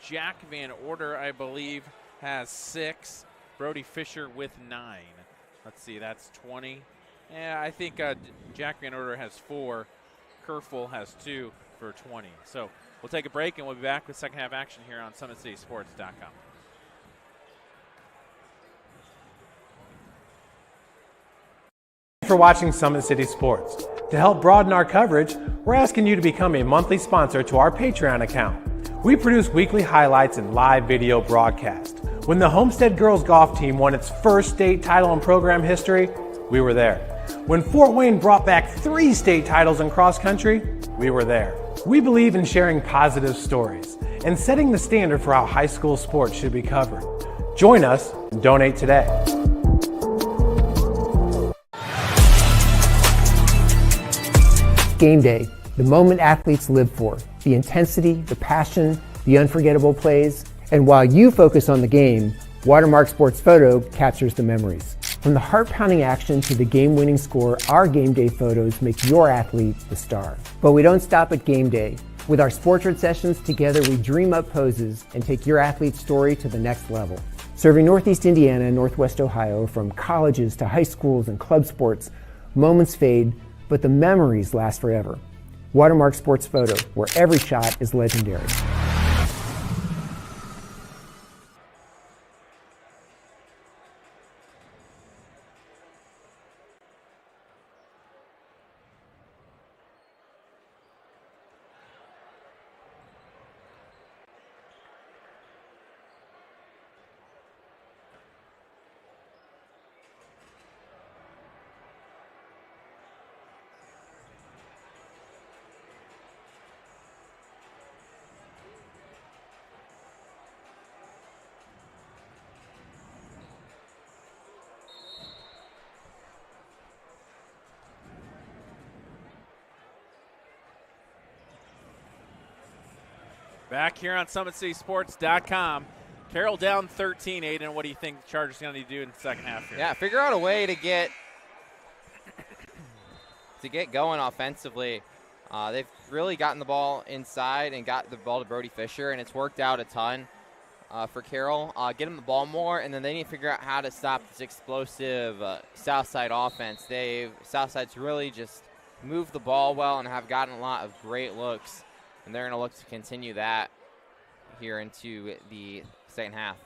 Jack Van Order, I believe, has 6. Brody Fisher with 9. Let's see, that's 20. Yeah, I think Jack Van Order has 4. Kerfel has 2 for 20. So we'll take a break, and we'll be back with second half action here on SummitCitySports.com. For watching Summit City Sports. To help broaden our coverage, we're asking you to become a monthly sponsor to our Patreon account. We produce weekly highlights and live video broadcast. When the Homestead girls golf team won its first state title in program history, we were there. When Fort Wayne brought back 3 state titles in cross country, we were there. We believe in sharing positive stories and setting the standard for how high school sports should be covered. Join us and donate today. Game day, the moment athletes live for, the intensity, the passion, the unforgettable plays, and while you focus on the game, Watermark Sports Photo captures the memories. From the heart-pounding action to the game-winning score, our game day photos make your athlete the star. But we don't stop at game day. With our Sportrait sessions, together we dream up poses and take your athlete's story to the next level. Serving Northeast Indiana and Northwest Ohio, from colleges to high schools and club sports, moments fade, but the memories last forever. Watermark Sports Photo, where every shot is legendary. Back here on SummitCitySports.com. Carroll down 13, Aiden. What do you think the Chargers are going to do in the second half here? Yeah, figure out a way to get going offensively. They've really gotten the ball inside and got the ball to Brody Fisher, and it's worked out a ton for Carroll. Get him the ball more, and then they need to figure out how to stop this explosive Southside offense. Southside's really just moved the ball well and have gotten a lot of great looks. And they're going to look to continue that here into the second half.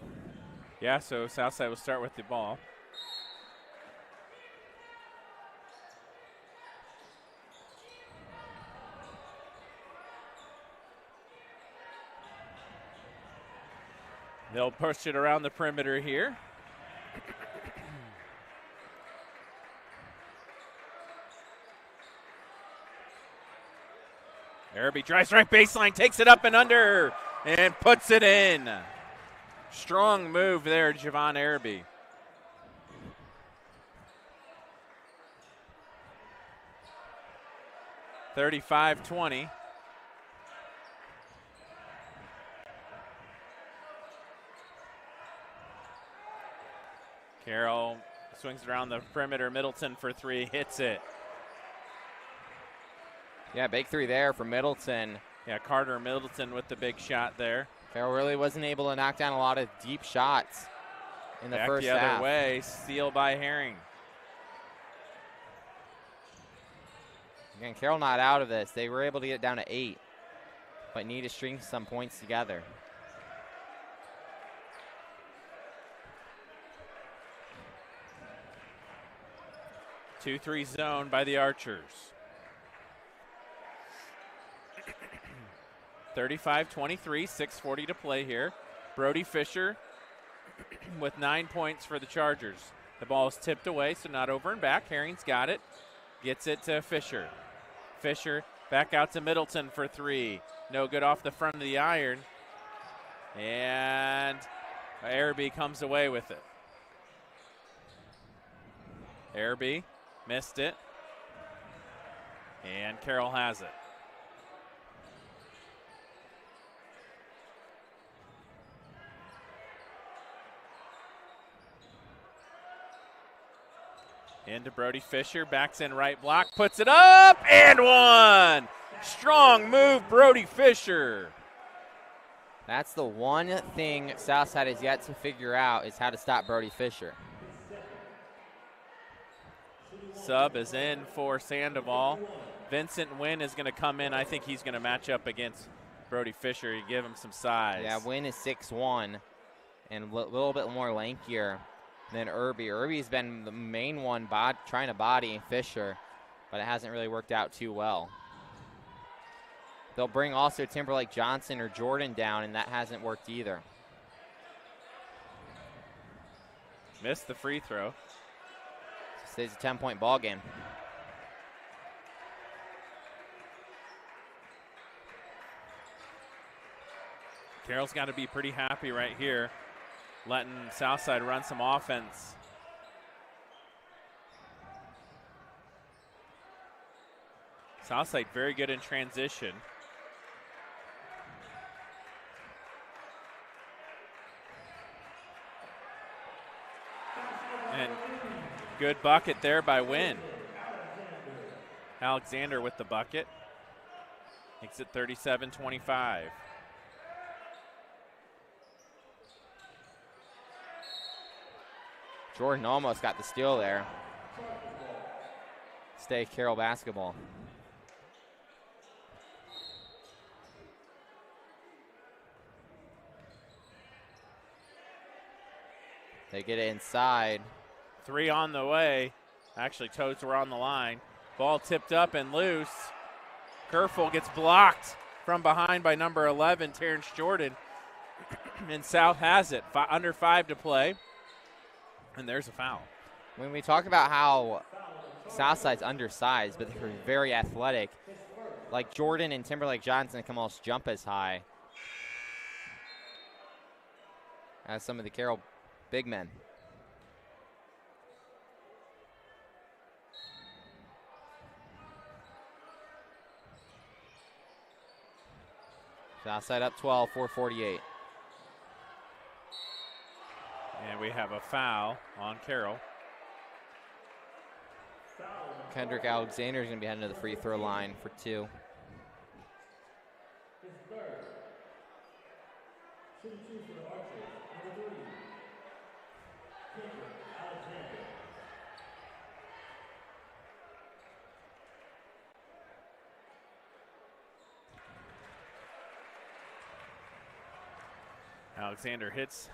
Yeah, so Southside will start with the ball. They'll push it around the perimeter here. Araby drives right baseline, takes it up and under, and puts it in. Strong move there, Javon Araby. (35-20). Carroll swings around the perimeter. Middleton for 3, hits it. Yeah, big 3 there for Middleton. Yeah, Carter Middleton with the big shot there. Carroll really wasn't able to knock down a lot of deep shots in the first half. Back the other way, steal by Herring. Again, Carroll not out of this. They were able to get down to 8, but need to string some points together. (2-3) zone by the Archers. 35-23, 6:40 to play here. Brody Fisher with 9 points for the Chargers. The ball is tipped away, so not over and back. Herring's got it. Gets it to Fisher. Fisher back out to Middleton for 3. No good off the front of the iron. And Araby comes away with it. Araby missed it. And Carroll has it. Into Brody Fisher, backs in right block, puts it up, and one! Strong move, Brody Fisher. That's the one thing Southside has yet to figure out is how to stop Brody Fisher. Sub is in for Sandoval. Vincent Wynn is going to come in. I think he's going to match up against Brody Fisher. You give him some size. Yeah, Wynn is 6'1", and a little bit more lankier than Irby. Irby's been the main one trying to body Fisher, but it hasn't really worked out too well. They'll bring also Timberlake Johnson or Jordan down, and that hasn't worked either. Missed the free throw. Stays a 10-point ball game. Carroll's got to be pretty happy right here, letting Southside run some offense. Southside very good in transition. And good bucket there by Wynn. Alexander with the bucket. Makes it 37-25. Jordan almost got the steal there. Stay Carroll basketball. They get it inside. 3 on the way. Actually, toes were on the line. Ball tipped up and loose. Kerfel gets blocked from behind by number 11, Terrence Jordan. And South has it. Under 5 to play. And there's a foul. When we talk about how Southside's undersized, but they're very athletic, like Jordan and Timberlake Johnson can almost jump as high as some of the Carroll big men. Southside up 12, 4:48. And we have a foul on Carroll. Kendrick Alexander is going to be heading to the free throw line for 2. Alexander hits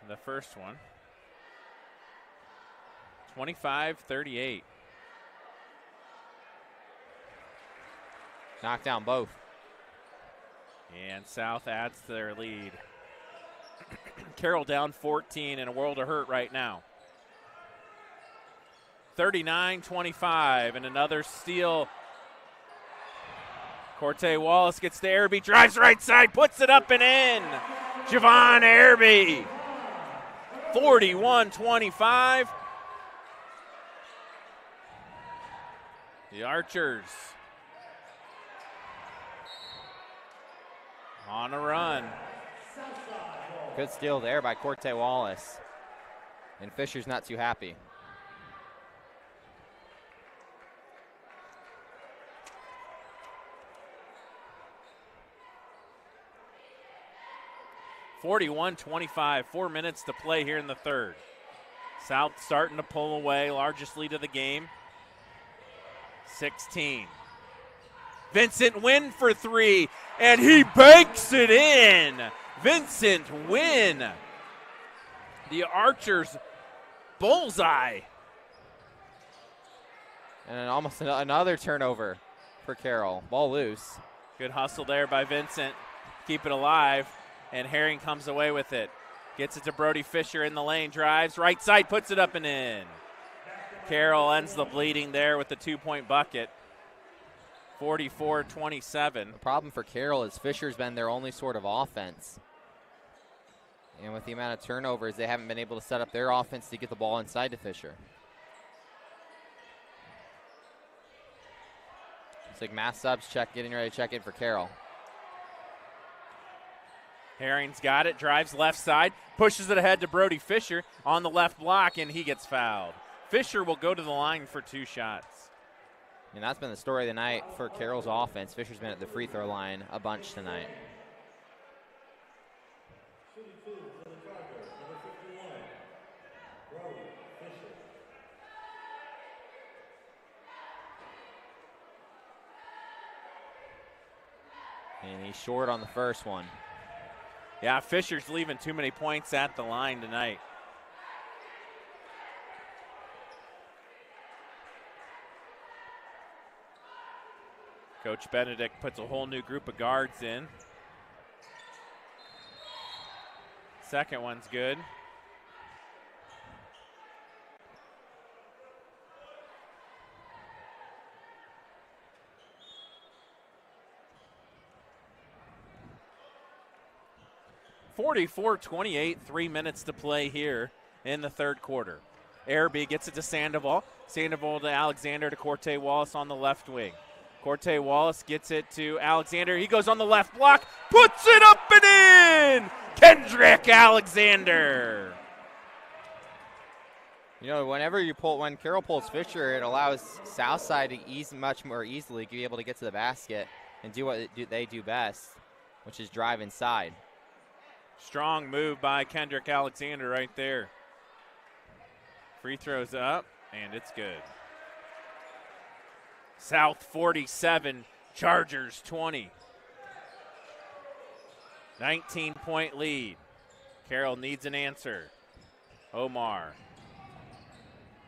the first one. 25-38. Knock down both. And South adds to their lead. Carroll down 14 in a world of hurt right now. 39-25 and another steal. Corte Wallace gets to Araby, drives right side, puts it up and in. Javon Araby. 41-25. The Archers on a run. Good steal there by Corte Wallace. And Fisher's not too happy. (41-25). 4 minutes to play here in the third. South starting to pull away. Largest lead of the game. 16. Vincent Wynn for 3, and he banks it in. Vincent Wynn. The Archers bullseye. And almost another turnover for Carroll. Ball loose. Good hustle there by Vincent. Keep it alive. And Herring comes away with it. Gets it to Brody Fisher in the lane, drives, right side, puts it up and in. Carroll ends the bleeding there with the 2-point bucket. 44-27. The problem for Carroll is Fisher's been their only sort of offense. And with the amount of turnovers, they haven't been able to set up their offense to get the ball inside to Fisher. It's like mass subs getting ready to check in for Carroll. Herring's got it, drives left side, pushes it ahead to Brody Fisher on the left block, and he gets fouled. Fisher will go to the line for 2 shots. And that's been the story of the night for Carroll's offense. Fisher's been at the free throw line a bunch tonight. And he's short on the first one. Yeah, Fisher's leaving too many points at the line tonight. Coach Benedict puts a whole new group of guards in. Second one's good. (44-28), 3 minutes to play here in the third quarter. Araby gets it to Sandoval. Sandoval to Alexander to Corte Wallace on the left wing. Corte Wallace gets it to Alexander. He goes on the left block, puts it up and in! Kendrick Alexander. You know, when Carroll pulls Fisher, it allows Southside to much more easily be able to get to the basket and do what they do best, which is drive inside. Strong move by Kendrick Alexander right there. Free throws up, and it's good. South 47, Chargers 20. 19-point lead. Carroll needs an answer. Omar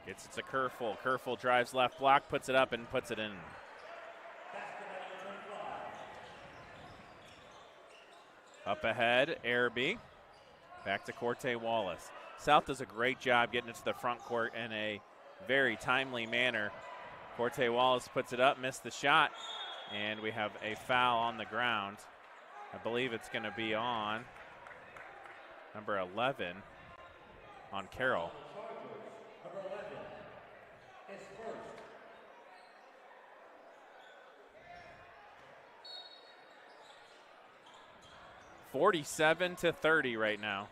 gets it to Kerfel. Kerfel drives left block, puts it up, and puts it in. Up ahead, Araby. Back to Corte Wallace. South does a great job getting it to the front court in a very timely manner. Corte Wallace puts it up, missed the shot, and we have a foul on the ground. I believe it's going to be on number 11 on Carroll. Number 11 is first. 47-30 right now.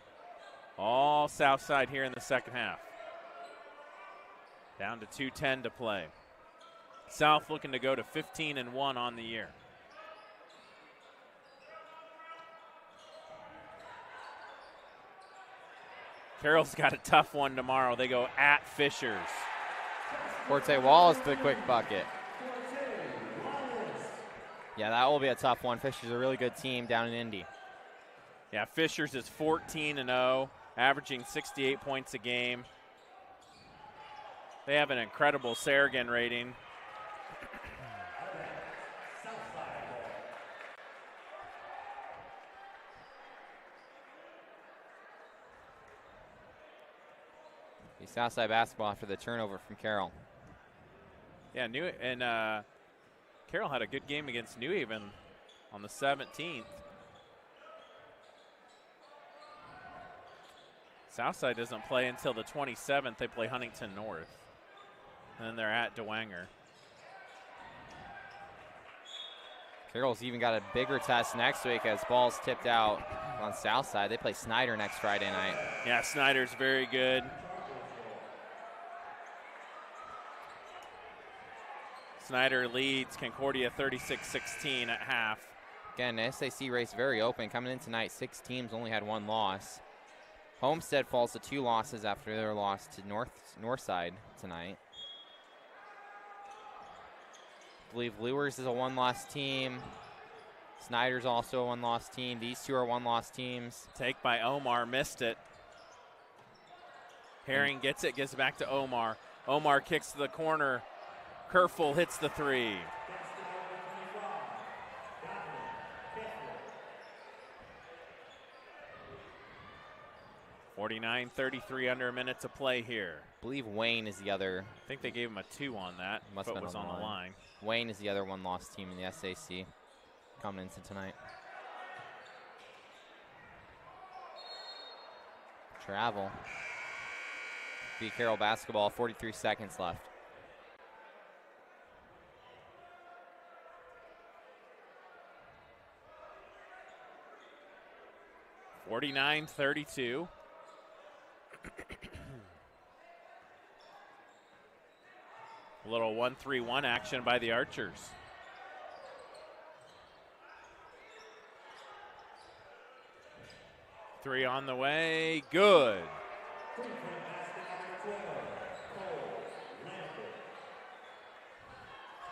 All Southside here in the second half. Down to 2:10 to play. South looking to go to 15-1 on the year. Carroll's got a tough one tomorrow. They go at Fishers. Corte Wallace, the quick bucket. Yeah, that will be a tough one. Fishers are a really good team down in Indy. Yeah, Fishers is 14-0, averaging 68 points a game. They have an incredible Saragan rating. The Southside basketball after the turnover from Carroll. Yeah, Carroll had a good game against New Haven on the 17th. Southside doesn't play until the 27th. They play Huntington North. And then they're at DeWanger. Carroll's even got a bigger test next week as ball's tipped out on Southside. They play Snyder next Friday night. Yeah, Snyder's very good. Snyder leads Concordia 36-16 at half. Again, the SAC race very open. Coming in tonight, 6 teams only had 1 loss. Homestead falls to 2 losses after their loss to Northside tonight. I believe Lewers is a 1-loss team. Snyder's also a 1-loss team. These 2 are 1-loss teams. Take by Omar, missed it. Herring gets it, gives it back to Omar. Omar kicks to the corner. Kerfel hits the 3. 49-33, under a minute to play here. I believe Wayne is the other. I think they gave him a 2 on that. Must Foot have been was on the line. Wayne is the other one-loss team in the SAC coming into tonight. Travel. Beat Carroll basketball, 43 seconds left. (49-32). A little 1-3-1 action by the Archers. Three on the way, good.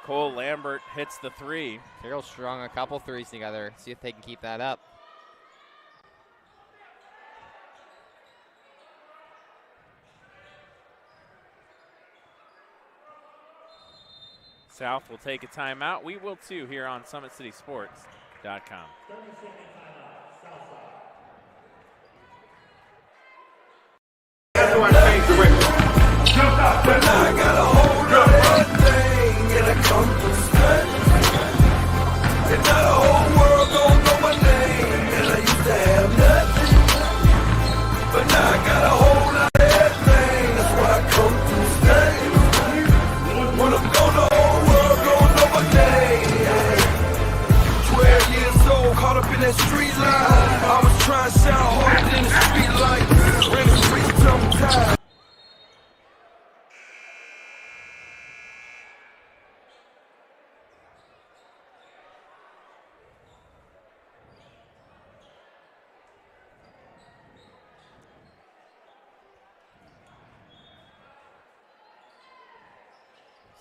Cole Lambert hits the three. Carroll strung a couple threes together. See if they can keep that up. South will take a timeout. We will too here on SummitCitySports.com. But I got a hold of everything and I come to stand. And now the whole world don't know my name. And I used to have nothing, but now I got a whole lot of everything. That's why I come to stand. When I'm gone, the whole world don't know my name. 12 years old, caught up in that street line. I was trying to sound harder than the street light. Ran the streets sometimes.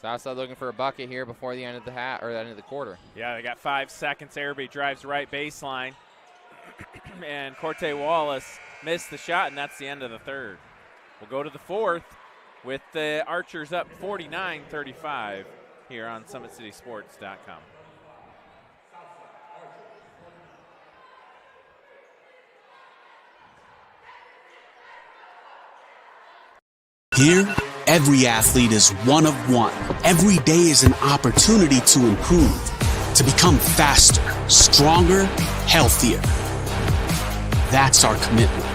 Southside looking for a bucket here before the end of the end of the quarter. Yeah, they got 5 seconds. Araby drives right baseline. And Corte Wallace missed the shot, and that's the end of the third. We'll go to the fourth with the Archers up 49-35 here on SummitCitySports.com. Here, every athlete is one of one. Every day is an opportunity to improve, to become faster, stronger, healthier. That's our commitment.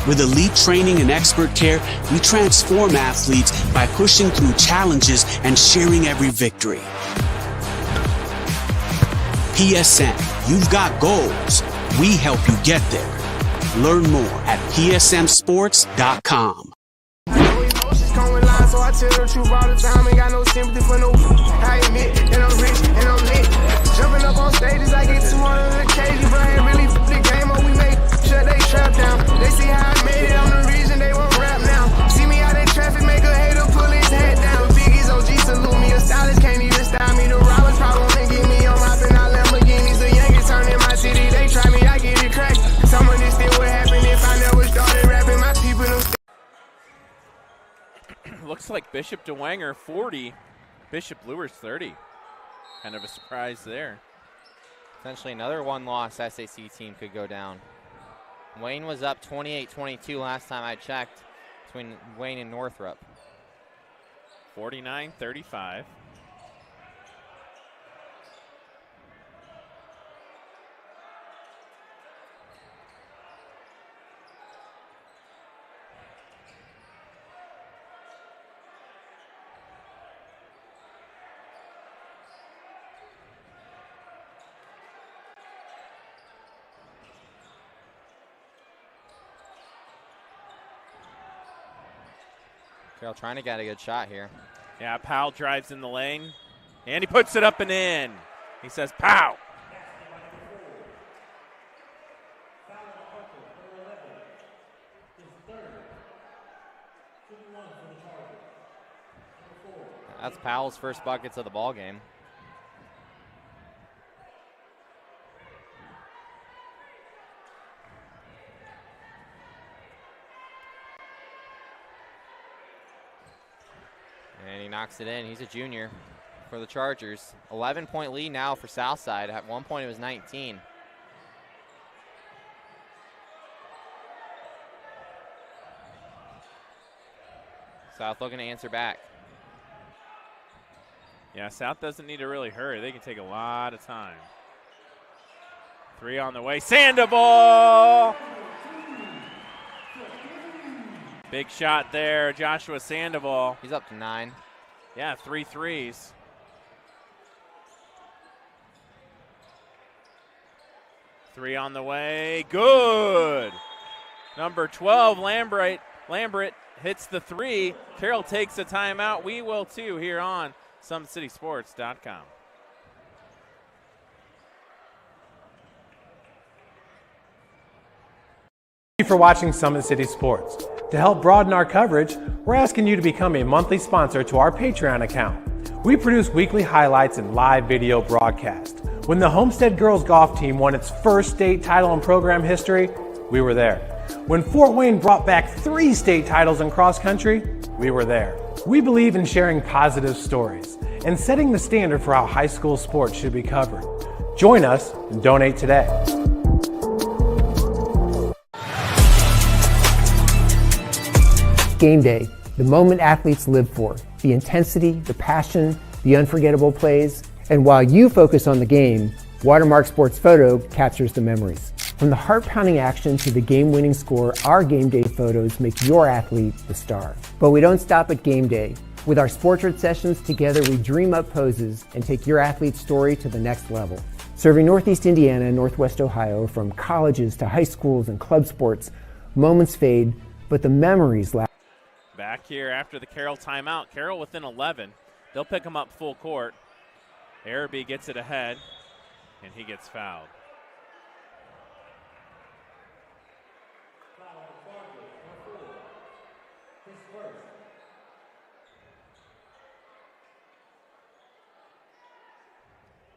With elite training and expert care, we transform athletes by pushing through challenges and sharing every victory. PSN, you've got goals. We help you get there. Learn more at psmsports.com. So I tell the truth all the time, ain't got no sympathy for no. I admit that I'm rich and I'm lit. Jumping up on stages, I get 200 occasions, but I ain't really the game on we make. Shut they trap down. They see how I made it, I'm the reason they won't rap now. See me out in traffic, make a hater pull his head down. Biggie's OG salute me, a stylist can't even style me. The robbers probably wanna get me on mopping out Lamborghinis. The youngest turn in my city, they try me, I get it cracked. Some of this still would happen if I never started rapping. My people don't. Looks like Bishop DeWanger 40, Bishop Lewis 30. Kind of a surprise there. Potentially another one-loss SAC team could go down. Wayne was up 28-22 last time I checked between Wayne and Northrop. 49-35. Carroll trying to get a good shot here. Yeah, Powell drives in the lane, and he puts it up and in. He says, pow. That's Powell's first buckets of the ball game. And he knocks it in. He's a junior for the Chargers. 11-point lead now for Southside. At one point it was 19. South looking to answer back. Yeah, South doesn't need to really hurry. They can take a lot of time. 3 on the way. Sandoval! Big shot there, Joshua Sandoval. He's up to 9. Yeah, 3 threes. Three on the way. Good. Number 12, Lambert hits the 3. Carroll takes a timeout. We will too here on SummitCitySports.com. Thank you for watching Summit City Sports. To help broaden our coverage, we're asking you to become a monthly sponsor to our Patreon account. We produce weekly highlights and live video broadcasts. When the Homestead girls golf team won its first state title in program history, we were there. When Fort Wayne brought back 3 state titles in cross country, we were there. We believe in sharing positive stories and setting the standard for how high school sports should be covered. Join us and donate today. Game day, the moment athletes live for, the intensity, the passion, the unforgettable plays, and while you focus on the game, Watermark Sports Photo captures the memories. From the heart-pounding action to the game-winning score, our game day photos make your athlete the star. But we don't stop at game day. With our Sportrait sessions, together we dream up poses and take your athlete's story to the next level. Serving Northeast Indiana and Northwest Ohio, from colleges to high schools and club sports, moments fade, but the memories last. Back here after the Carroll timeout. Carroll within 11. They'll pick them up full court. Araby gets it ahead, and he gets fouled.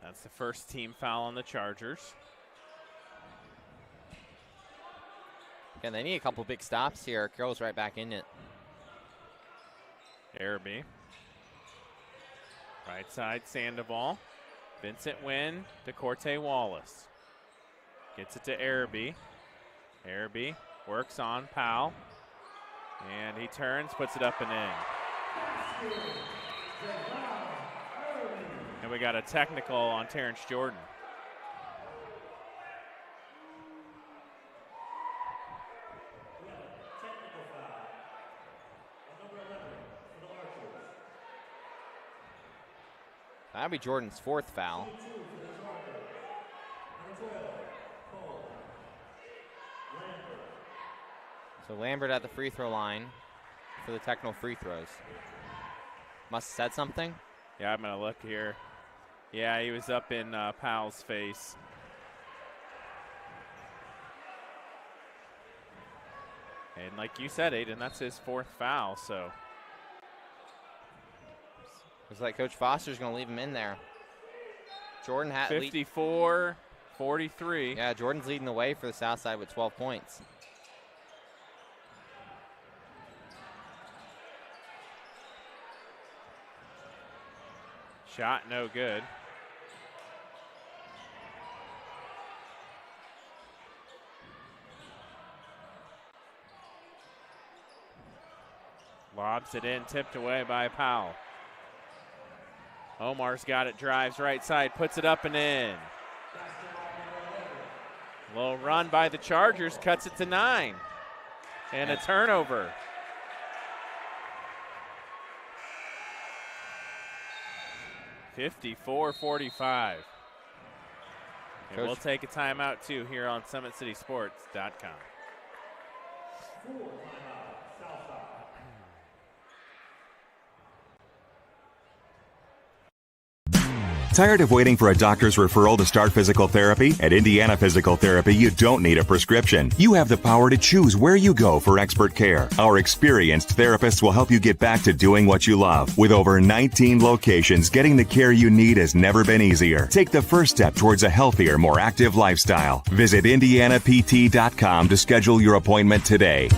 That's the first team foul on the Chargers. Again, they need a couple big stops here. Carroll's right back in it. Araby. Right side, Sandoval. Vincent Wynn to Corte Wallace. Gets it to Araby. Araby works on Powell. And he turns, puts it up and in. And we got a technical on Terrence Jordan. That'll be Jordan's 4th foul. So Lambert at the free throw line for the technical free throws. Must have said something. Yeah, I'm going to look here. Yeah, he was up in Powell's face. And like you said, Aiden, that's his 4th foul, so. Looks like Coach Foster's going to leave him in there. Jordan had 54-43. Yeah, Jordan's leading the way for the South Side with 12 points. Shot no good. Lobs it in, tipped away by Powell. Omar's got it, drives right side, puts it up and in. Little run by the Chargers, cuts it to 9. And a turnover. (54-45). And we'll take a timeout too here on SummitCitySports.com. Tired of waiting for a doctor's referral to start physical therapy? At Indiana Physical Therapy, you don't need a prescription. You have the power to choose where you go for expert care. Our experienced therapists will help you get back to doing what you love. With over 19 locations, getting the care you need has never been easier. Take the first step towards a healthier, more active lifestyle. Visit IndianaPT.com to schedule your appointment today.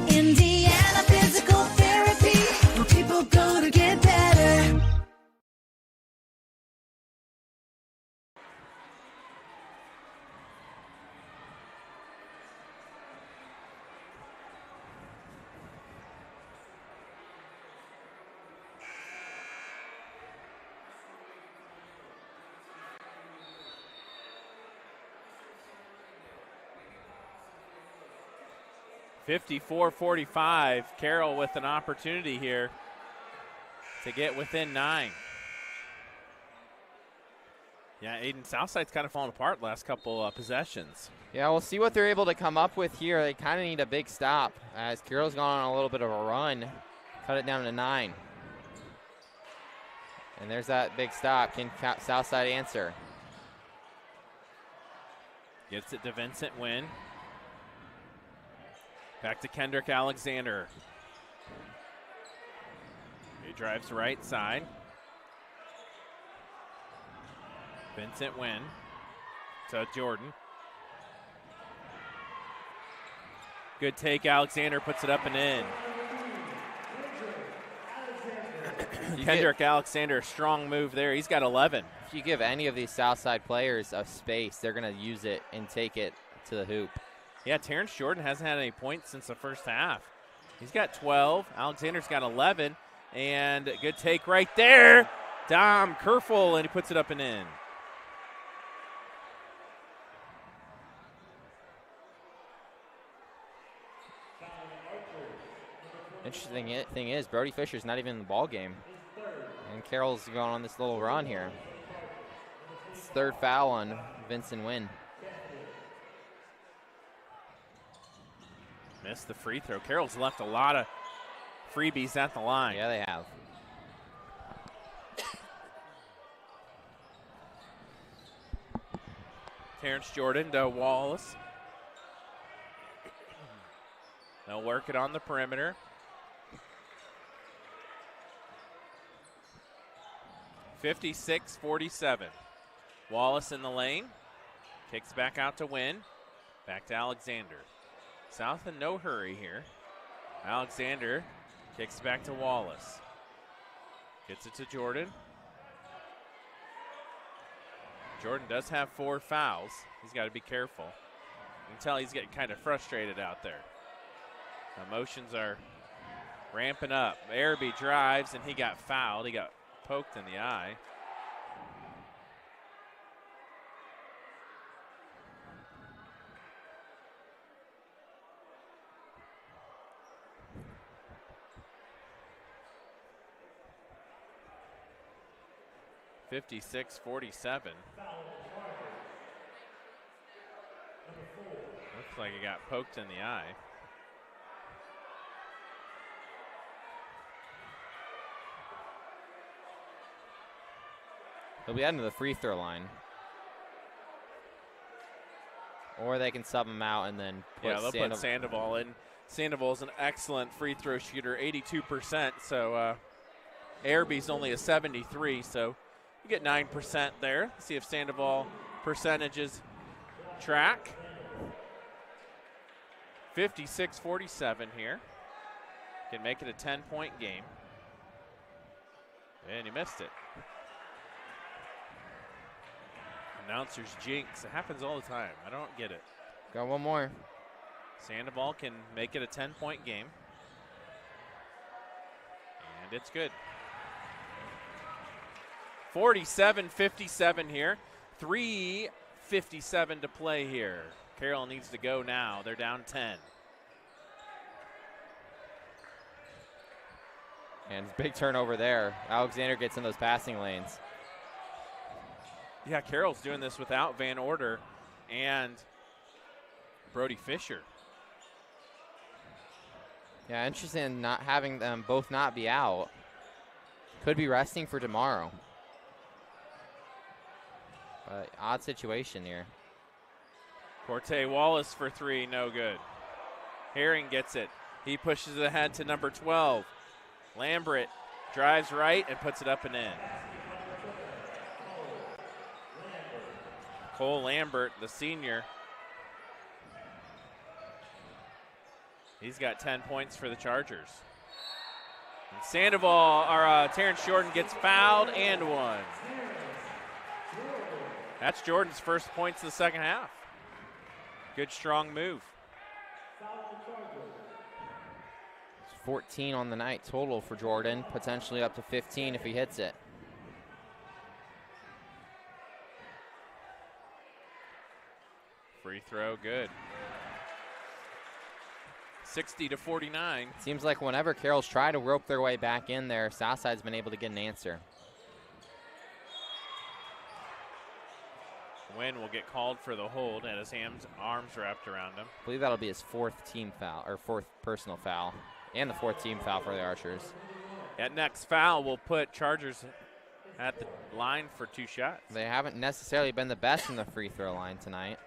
Indiana Physical Therapy, where people go to get better. 54-45. Carroll with an opportunity here to get within 9. Yeah, Aiden, Southside's kind of fallen apart last couple possessions. Yeah, we'll see what they're able to come up with here. They kind of need a big stop as Carroll's gone on a little bit of a run. Cut it down to 9. And there's that big stop. Can Southside answer? Gets it to Vincent Wynn. Back to Kendrick Alexander. He drives right side. Vincent Wynn to Jordan. Good take. Alexander puts it up and in. Kendrick Alexander, strong move there. He's got 11. If you give any of these Southside players a space, they're going to use it and take it to the hoop. Yeah, Terrence Jordan hasn't had any points since the first half. He's got 12. Alexander's got 11. And a good take right there. Dom Kerfel, and he puts it up and in. Interesting thing is, Brody Fisher's not even in the ball game. And Carroll's going on this little run here. It's 3rd foul on Vincent Wynn. Missed the free throw. Carroll's left a lot of freebies at the line. Yeah, they have. Terrence Jordan to Wallace. They'll work it on the perimeter. 56-47. Wallace in the lane. Kicks back out to Wynn. Back to Alexander. South in no hurry here. Alexander kicks back to Wallace. Gets it to Jordan. Jordan does have 4 fouls. He's got to be careful. You can tell he's getting kind of frustrated out there. Emotions are ramping up. Araby drives, and he got fouled. He got poked in the eye. (56-47). Looks like he got poked in the eye. He'll be heading to the free throw line. Or they can sub him out and then put they'll put Sandoval in. Sandoval's an excellent free throw shooter, 82%. So Araby's only a 73, so you get 9% there. See if Sandoval percentages track. 56-47 here. Can make it a 10-point game. And he missed it. Announcer's jinx. It happens all the time. I don't get it. Got one more. Sandoval can make it a 10-point game. And it's good. 47-57 here. 3:57 to play here. Carroll needs to go now. They're down 10. And big turnover there. Alexander gets in those passing lanes. Yeah, Carroll's doing this without Van Order and Brody Fisher. Yeah, interesting in not having them both not be out. Could be resting for tomorrow. But odd situation here. Corte Wallace for 3, no good. Herring gets it. He pushes it ahead to number 12. Lambert drives right and puts it up and in. Cole Lambert, the senior. He's got 10 points for the Chargers. And Sandoval, or Terrence Jordan gets fouled and one. That's Jordan's first points of the second half. Good, strong move. 14 on the night total for Jordan, potentially up to 15 if he hits it. Free throw, good. 60-49. Seems like whenever Carroll's tried to rope their way back in there, Southside's been able to get an answer. Wynn will get called for the hold and his arms wrapped around him. I believe that'll be his fourth team foul, or fourth personal foul, and the fourth team foul for the Archers. That next foul will put Chargers at the line for 2 shots. They haven't necessarily been the best in the free throw line tonight.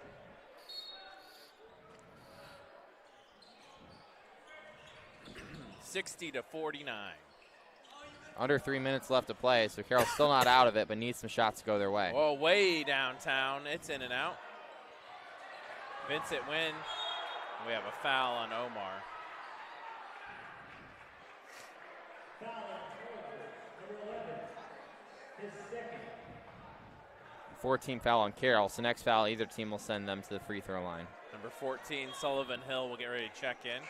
$60-49. Under 3 minutes left to play, so Carroll's still not out of it, but needs some shots to go their way. Oh, way downtown. It's in and out. Vincent Wynn. We have a foul on Omar. 14 foul on Carroll, so next foul, either team will send them to the free throw line. Number 14, Sullivan Hill, will get ready to check in.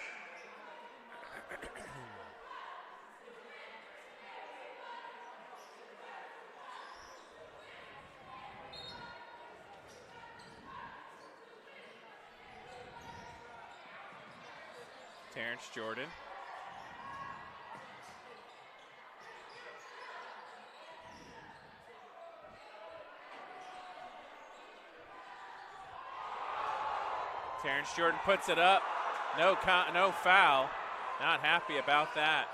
Terrence Jordan. Terrence Jordan puts it up. No foul. Not happy about that.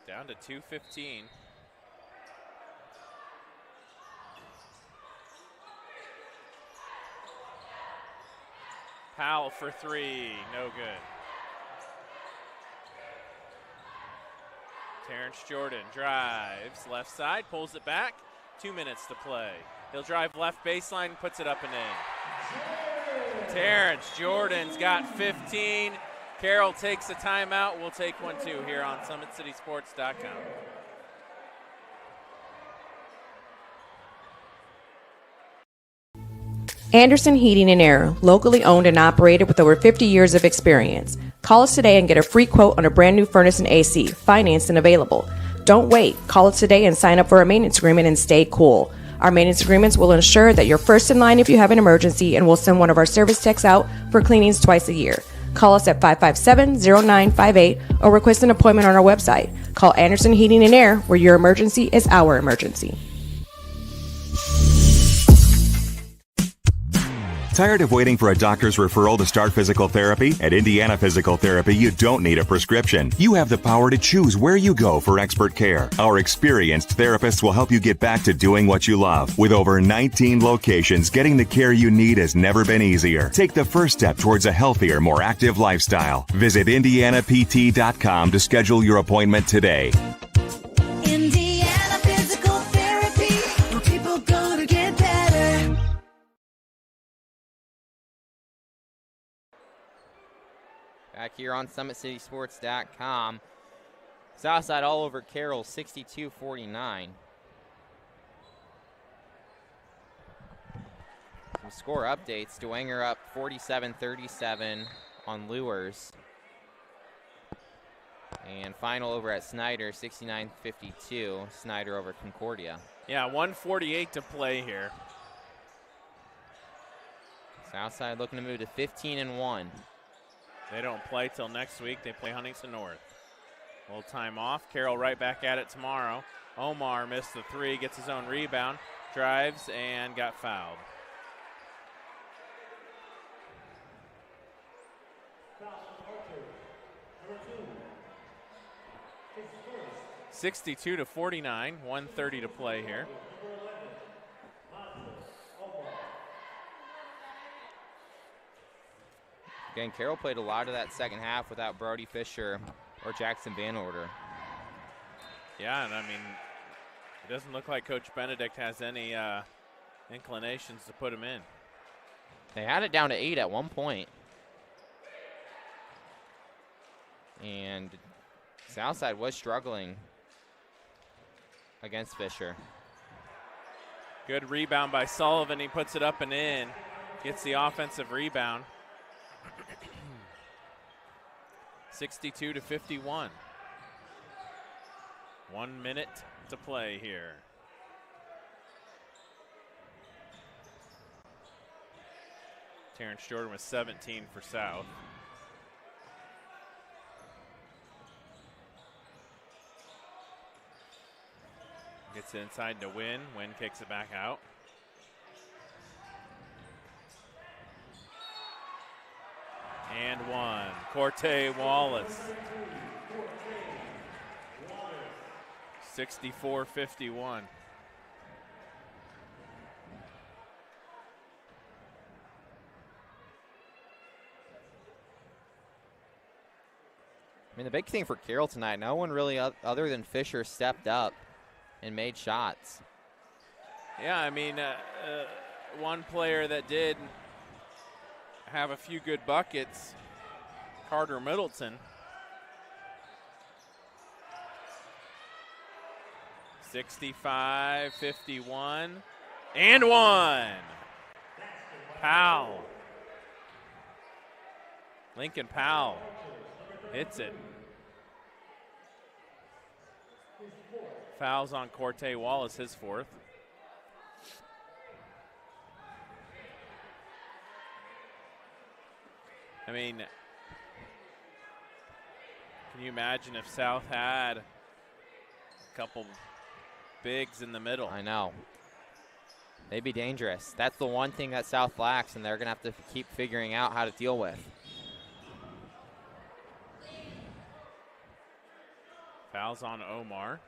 Down to 2:15. Powell for 3, no good. Terrence Jordan drives left side, pulls it back. 2 minutes to play. He'll drive left baseline, puts it up and in. Terrence Jordan's got 15. Carroll takes a timeout. We'll take one too here on SummitCitySports.com. Anderson Heating and Air, locally owned and operated with over 50 years of experience. Call us today and get a free quote on a brand new furnace and AC, financed and available. Don't wait. Call us today and sign up for a maintenance agreement and stay cool. Our maintenance agreements will ensure that you're first in line if you have an emergency, and we'll send one of our service techs out for cleanings twice a year. Call us at 557-0958 or request an appointment on our website. Call Anderson Heating and Air, where your emergency is our emergency. Tired of waiting for a doctor's referral to start physical therapy? At Indiana Physical Therapy, you don't need a prescription. You have the power to choose where you go for expert care. Our experienced therapists will help you get back to doing what you love. With over 19 locations, getting the care you need has never been easier. Take the first step towards a healthier, more active lifestyle. Visit IndianaPT.com to schedule your appointment today. Indiana Physical Therapy, where people go to get better. Back here on SummitCitySports.com. Southside all over Carroll, 62-49. Some score updates. Dwenger up 47-37 on Lures. And final over at Snyder, 69-52. Snyder over Concordia. Yeah, 1:48 to play here. Southside looking to move to 15-1. They don't play till next week. They play Huntington North. A little time off. Carroll right back at it tomorrow. Omar missed the 3, gets his own rebound, drives, and got fouled. $62-49, 1:30 to play here. Again, Carroll played a lot of that second half without Brody Fisher or Jackson Van Order. Yeah, and I mean, it doesn't look like Coach Benedict has any inclinations to put him in. They had it down to 8 at one point. And Southside was struggling against Fisher. Good rebound by Sullivan. He puts it up and in. gets the offensive rebound. 62-51. 1 minute to play here. Terrence Jordan with 17 for South. Gets it inside to Wynn. Wynn kicks it back out. And one. Corte Wallace. 64-51. I mean, the big thing for Carroll tonight, no one really other than Fisher stepped up and made shots. Yeah, I mean, one player that did have a few good buckets, Carter Middleton. 65-51, and one. Powell. Lincoln Powell hits it. Fouls on Corte Wallace, his fourth. I mean, can you imagine if South had a couple bigs in the middle? I know. They'd be dangerous. That's the one thing that South lacks, and they're going to have to keep figuring out how to deal with. Fouls on Omar.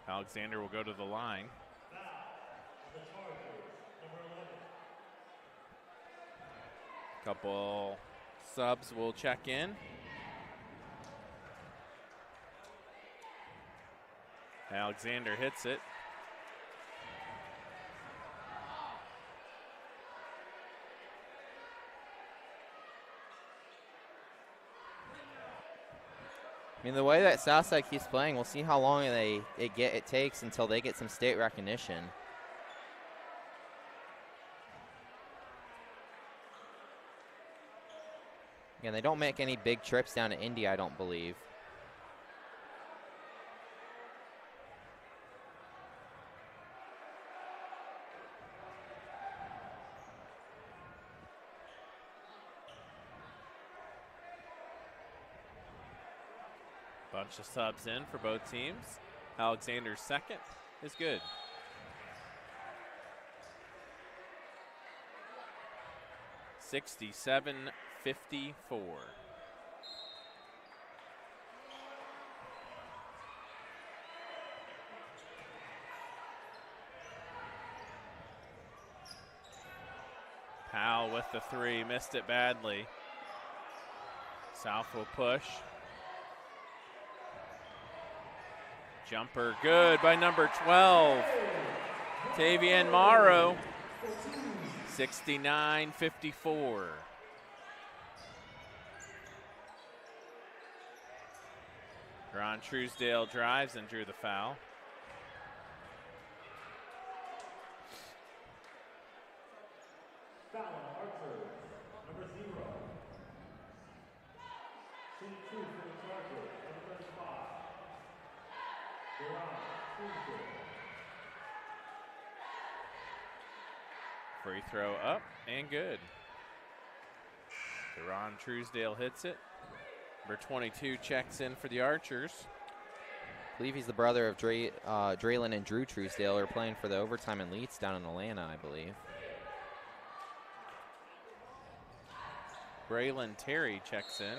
Alexander will go to the line. Couple subs will check in. Alexander hits it. I mean, the way that Southside keeps playing, we'll see how long it takes until they get some state recognition. Again, they don't make any big trips down to Indy, I don't believe. Bunch of subs in for both teams. Alexander's second is good. $67-54. Powell with the three, missed it badly. South will push. Jumper good by number 12, Tavian Morrow. 69-54. Ron Truesdale drives and drew the foul. Foul on Archers, number 0. 22 for the Chargers, number 35. Free throw up and good. Deron Truesdale hits it. Number 22 checks in for the Archers. I believe he's the brother of Draylon and Drew Truesdale, who are playing for the overtime and Leeds down in Atlanta, I believe. Braylon Terry checks in.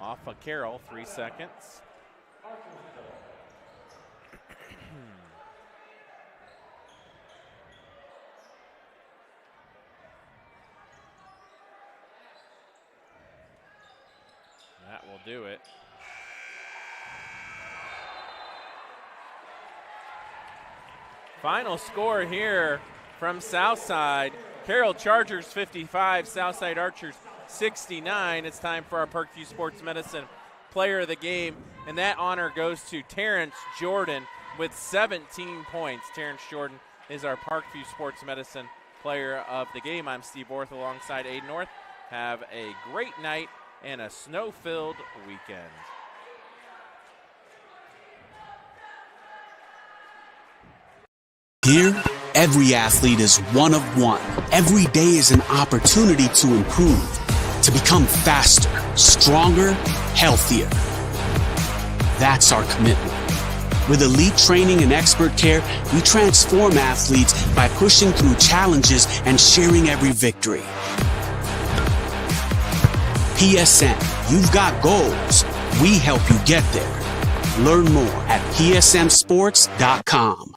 Off of Carroll, 3 seconds. That will do it. Final score here from Southside. Carroll Chargers 55, Southside Archers 69. It's time for our Parkview Sports Medicine Player of the Game, and that honor goes to Terrence Jordan with 17 points. Terrence Jordan is our Parkview Sports Medicine player of the game. I'm Steve Orth alongside Aiden North. Have a great night and a snow-filled weekend. Here, every athlete is one of one. Every day is an opportunity to improve, to become faster, stronger, healthier. That's our commitment. With elite training and expert care, we transform athletes by pushing through challenges and sharing every victory. PSN, you've got goals. We help you get there. Learn more at psmsports.com.